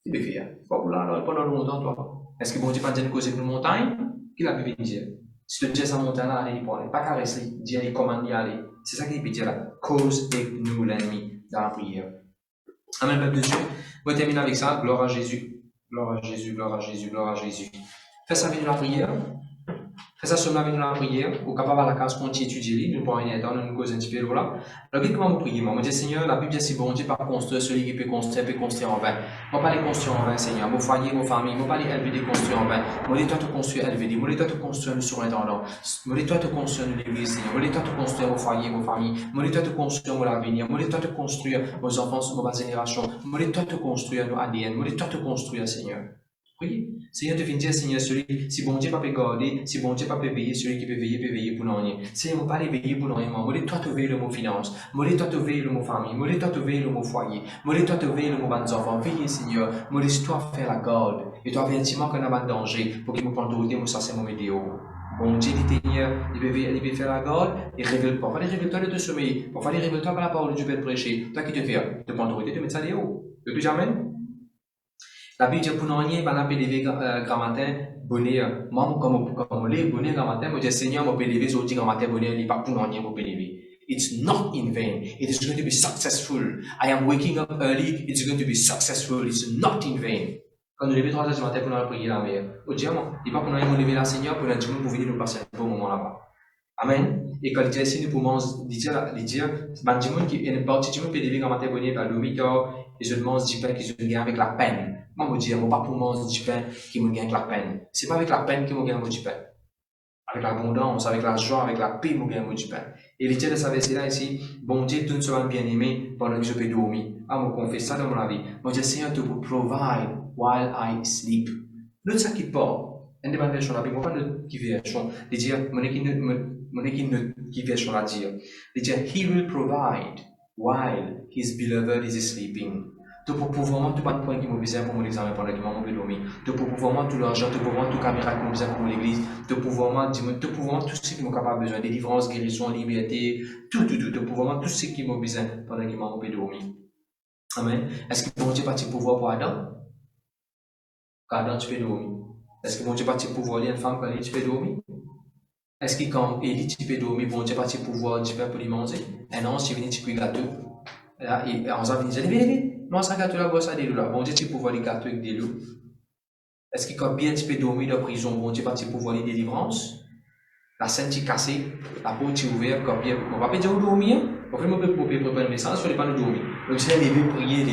c'est bien fait. Pas pour là, pendant longtemps, toi. Est-ce que bon Dieu pas dit de causer avec une montagne? Qu'il a pu dire? Si tu dis sa montagne là, allez, pour aller. Pas caresser, dire les commandes d'y aller. C'est ça qu'il peut dire là. Cause avec nous l'ennemi dans la prière. Amen, peuple de Dieu. On va terminer avec ça. Gloire à Jésus. Gloire à Jésus, gloire à Jésus, gloire à Jésus. Fais ça avec nous la prière. Fais ça seulement avec nous la prière. Au capable à la case, continue étudier. Nous pourrons rien attendre, nous cause un petit peu là. Alors, comment vous priez, moi? Moi, dis Seigneur, la Bible dit si bon Dieu pas construire, celui qui peut construire en vain. Moi, pas les construire en vain, Seigneur. Mon foyer, mon famille, moi, pas les LVD construire en vain. Moi, dis-toi te construire LVD. Moi, dis-toi te construire le surintendant. Moi, dis-toi te construire l'église, Seigneur. Moi, dis-toi te construire mon foyer, mon famille. Moi, dis-toi te construire mon avenir. Moi, dis-toi te construire nos enfants, nos générations. Moi, dis-toi te construire nos ADN. Moi, dis-toi te construire, Seigneur. Oui, Seigneur, tu viens dire, Seigneur, celui, si bon Dieu pas peut garder, si bon Dieu pas peut veiller, celui qui peut veiller pour rien. Seigneur, pas les veiller pour rien, moi, toi te veiller le mot finance, moi, toi te veiller le mot famille, moi, toi te veiller le mot foyer, moi, toi te veiller le mot bons enfants, veillez, Seigneur, moi, toi faire la garde, et toi, avertiment qu'on a pas de danger, pour qu'il me prenne d'autorité, moi, ça, c'est mon météo. Bon Dieu, il peut faire la garde, et révèle-toi, révèle-toi de te sommeil, pour faire révèle-toi par la parole de Dieu peut prêcher, toi qui te fais, te prendre autorité, te mettre ça des hauts, de tout jamais. La Bible dit pour nous, on a appelé grand matin, bonheur, moi, comme les bonheur dans matin, moi, je dis, Seigneur, moi, peux lever, je dis, dans matin, bonheur, il n'est pas pour rien, moi, peux lever. It's not in vain. It is going to be successful. I am waking up early. It's going to be successful. It's not in vain. Quand nous levons 3 heures du matin pour nous prier la mère, au Dieu, il n'est pas pour nous lever là, Seigneur, pour nous pour venir nous passer un bon moment là-bas. Amen. Et quand il dit ici, nous pouvons dire, qui est une partie du monde peut lever dans matin bonheur, par le et je demande du pain qui se gagne avec la peine. Moi, je dis, moi, pas pour manger du pain qui me gagne avec la peine. C'est pas avec la peine que me gagne du pain. Avec l'abondance, avec la joie, avec la paix, me gagne du pain. Et l'idée de sa verset-là ici, bon Dieu, tout sera bien-aimé pendant que je peux dormir. Ah, me confesse ça dans mon vie. Mon Dieu, Seigneur, tu peux provide while I sleep. L'autre, ça qui part. Une des versions là, mais moi, pas de qui version. Il dit, qui version là dire. Il dit, He will provide while His beloved is sleeping. Tu peux pouvoir, tu pas de point qui m'a besoin pour mon examen pendant que maman peut dormir. Tu peux pouvoir, tout l'argent, tu peux pouvoir, tout caméra qui m'a besoin pour l'église. Tu peux pouvoir, tout ce qui m'a capable besoin. Délivrance, guérison, liberté, tout. Tu peux pouvoir, tout ce qui m'a besoin pendant que maman peut dormir. Amen. Est-ce que bon Dieu pas de pouvoir pour Adam? Quand Adam, tu peux dormir. Est-ce que bon Dieu pas de pouvoir lier une femme quand tu peux dormir? Est-ce que quand Élie, tu peux dormir, bon Dieu pas de pouvoir du pain pour lui manger? Un ange, tu viens, tu peux gâteau. Là, on s'en vient, vite. Non, ça gâteau là, ça des loups là. Bon Dieu, tu peux voir les gâteaux avec des loups. Est-ce que quand bien tu peux dormir dans la prison, bon Dieu, pas tu peux voir les délivrances? La scène est cassée, la porte est ouverte, quand bien, on va pas dire où dormir. En fait, on peut préparer un message, il ne faut pas nous dormir. Donc, c'est lever, prier,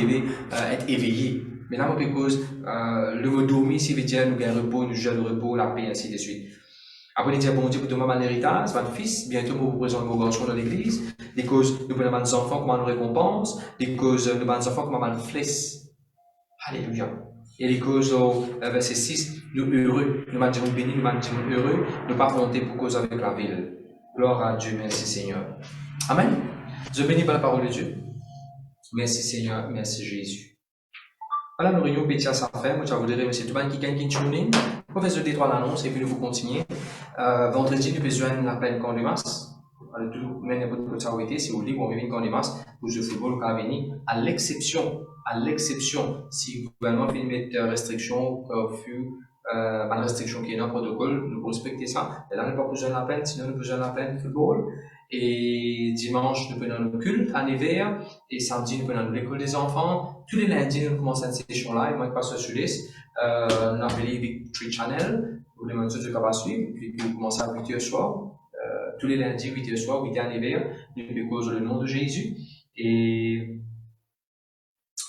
être éveillé. Mais là, on peut cause, le mot dormir, c'est veut dire nous gagnons le repos, nous jouons le repos, la paix, ainsi de suite. Après, il dit, bon Dieu, pour demander un héritage, votre fils, bientôt, vous représentez vos garçons dans l'église, des causes, nous prenons des enfants comme une récompense, des causes, nous prenons des enfants comme une flèche. Alléluia. Et les causes, verset 6, nous heureux, nous mangeons bénis, nous mangeons heureux, ne pas compter pour cause avec la ville. Gloire à Dieu, merci Seigneur. Amen. Je bénis par la parole de Dieu. Merci Seigneur, merci Jésus. Voilà, nous réunions Béthia sa frère, moi je vous dirais, monsieur Touban qui gagne qui tune in. On fait ce détroit l'annonce et puis nous vous continuer. Vendredi, nous besoin l'appel camp de masse. Tout, même n'importe quoi ça a été, si vous dites qu'on vient camp de masse, pour jouer football au Caravani, à l'exception, si le gouvernement fait mettre restriction, curfew, pas de restriction qui est dans le protocole, nous respectons ça. Et là, nous n'avons pas besoin d'appel, sinon nous avons besoin d'appel football. Et dimanche, nous prenons le culte à Nevers. Et samedi, nous prenons l'école des enfants. Tous les lundis, nous commençons cette session-là. Et moi, je passe sur liste. Nous avons les Victory Channel. Vous les mettez sur le suivre. Puis, vous commencez à 8h soir. Tous les lundis, 8h soir, 8h à Nevers. Nous cause le nom de Jésus. Et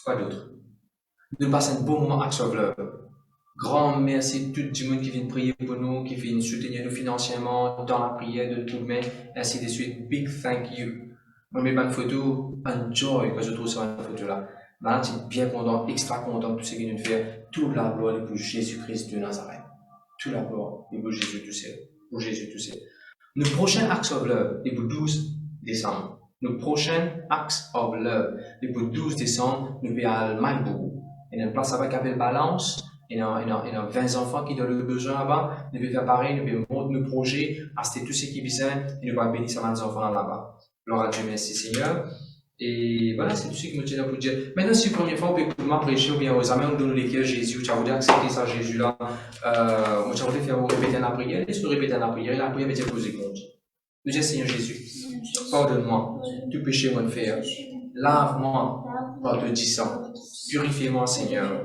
quoi d'autre? Nous passons un bon moment à Sauve-le. Grand merci à tout le monde qui vient prier pour nous, qui vient soutenir nous financièrement dans la prière de tout le monde, ainsi de suite. Big thank you. On met pas une photo, enjoy que je trouve sur une photo là. Maintenant, je suis bien content, extra content de tout ce qu'il nous fait. Toute la gloire est pour Jésus-Christ de Nazareth. Toute la gloire est pour Jésus tout seul. Pour Jésus tout seul. Le prochain Acts of Love est pour 12 décembre. Le prochain Acts of Love est pour 12 décembre. Nous allons à Allemagne. Il y a une place avec appel Balance. Il y a 20 enfants qui ont le besoin là-bas. Nous pouvons faire pareil, nous pouvons monter nos projets, acheter tout ce qui est besoin, et nous allons bénir ces 20 enfants là-bas. Gloire à Dieu, merci Seigneur. Et voilà, c'est tout ce qui me tient à vous dire. Maintenant, si la première fois, vous pouvez prêcher ou bien aux amis, on donne les cœurs Jésus, tu as voulu accepter ça Jésus-là. Moi, tu as voulu faire vous répéter la prière, et si vous répétez la prière veut dire poser compte. Nous disons, Seigneur Jésus, pardonne-moi, tout péché, mon frère. Lave-moi par le sang. Purifie-moi, Seigneur.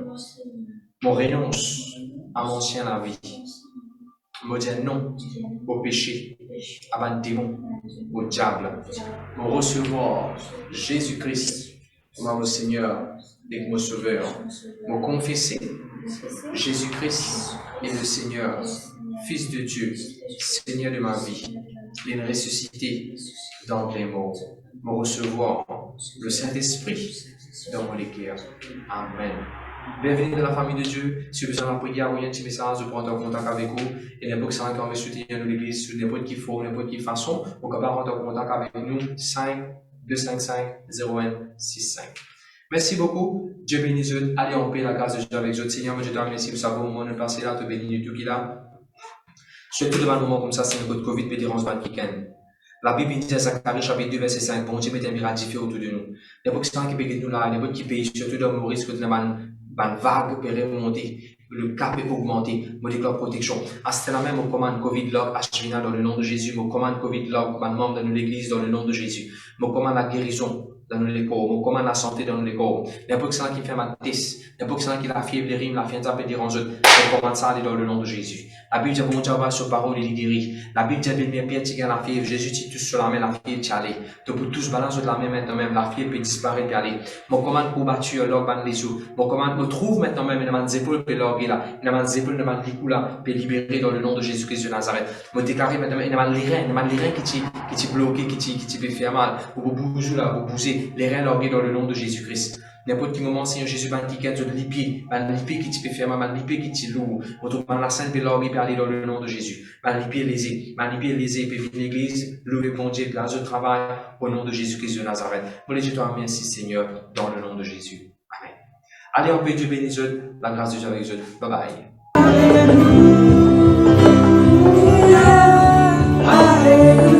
Mon renonce à mon ancien la vie. Mon dire non au péché, à mon démon, au diable. Mon recevoir Jésus-Christ comme mon Seigneur et mon Sauveur. Mon confesser Jésus-Christ est le Seigneur, Fils de Dieu, Seigneur de ma vie. Il est ressuscité dans les morts. Mon recevoir le Saint-Esprit dans mon cœur. Amen. Bienvenue dans la famille de Dieu. Si vous avez besoin de prière, envoyez un petit message, vous prenez en contact avec vous. Et n'importe qui veut soutenir l'église, sur n'importe qui forme, n'importe qui façon, vous pouvez prendre en contact avec nous, 5-255-0165. Merci beaucoup. Dieu bénisse vous. Allez en paix, la grâce de Dieu avec vous. Seigneur, je te remercie pour savoir au moment de passer là, te bénir du tout qu'il a. Surtout devant un moment comme ça, c'est notre Covid, mais dérange pas le week-end. La Bible dit, Zacharie chapitre 2, verset 5, bon Dieu met un miracle différent autour de nous. N'importe qui peut nous là, n'importe qui peut, surtout dans Maurice, que nous avons ban vague peut remonter, le cap est augmenté, je déclare protection. À ce moment-là, je commande Covid log Ashvina dans le nom de Jésus, je commande Covid log ban membre dans l'église dans le nom de Jésus, je commande la guérison dans les corps, je commande la santé dans les corps. N'importe qui fait ma test, n'importe qui la fièvre, les rimes, la fièvre, ça peut dire en eux, je commande ça dans le nom de Jésus. La Bible dit, bon Dieu va sur parole, il guérit. La Bible dit, bien Pierre, tu la fièvre, Jésus, tu touches sur la main, la fièvre, tu allais. Tu peux tous balancer de la main maintenant même, la fièvre peut disparaître et aller. Mon commande courbature, l'or, ban les os. Mon commande me trouve maintenant même, dans mes épaules, peut l'or, là. Dans mes épaules, dans mes licou, là, peut libérer dans le nom de Jésus-Christ de Nazareth. Me déclarer maintenant, dans mes reins qui t'y bloqué, qui peut faire mal. Ou bouger là, ou bouger, les reins, l'or, dans le nom de Jésus-Christ. N'importe quel moment, Seigneur Jésus, ban qui de l'épée qui te fait faire mal, ban l'épée qui te lourd. Ban la sainte, l'or, peut aller dans le nom de Jésus. Ban l'épée lésée, peut venir l'église, louer bon Dieu, place de travail, au nom de Jésus-Christ de Nazareth. Pour les Dieu, toi, merci, Seigneur, dans le nom de Jésus. Amen. Allez, on peut Dieu bénisse, la grâce de Dieu avec eux. Bye bye. Hallelujah.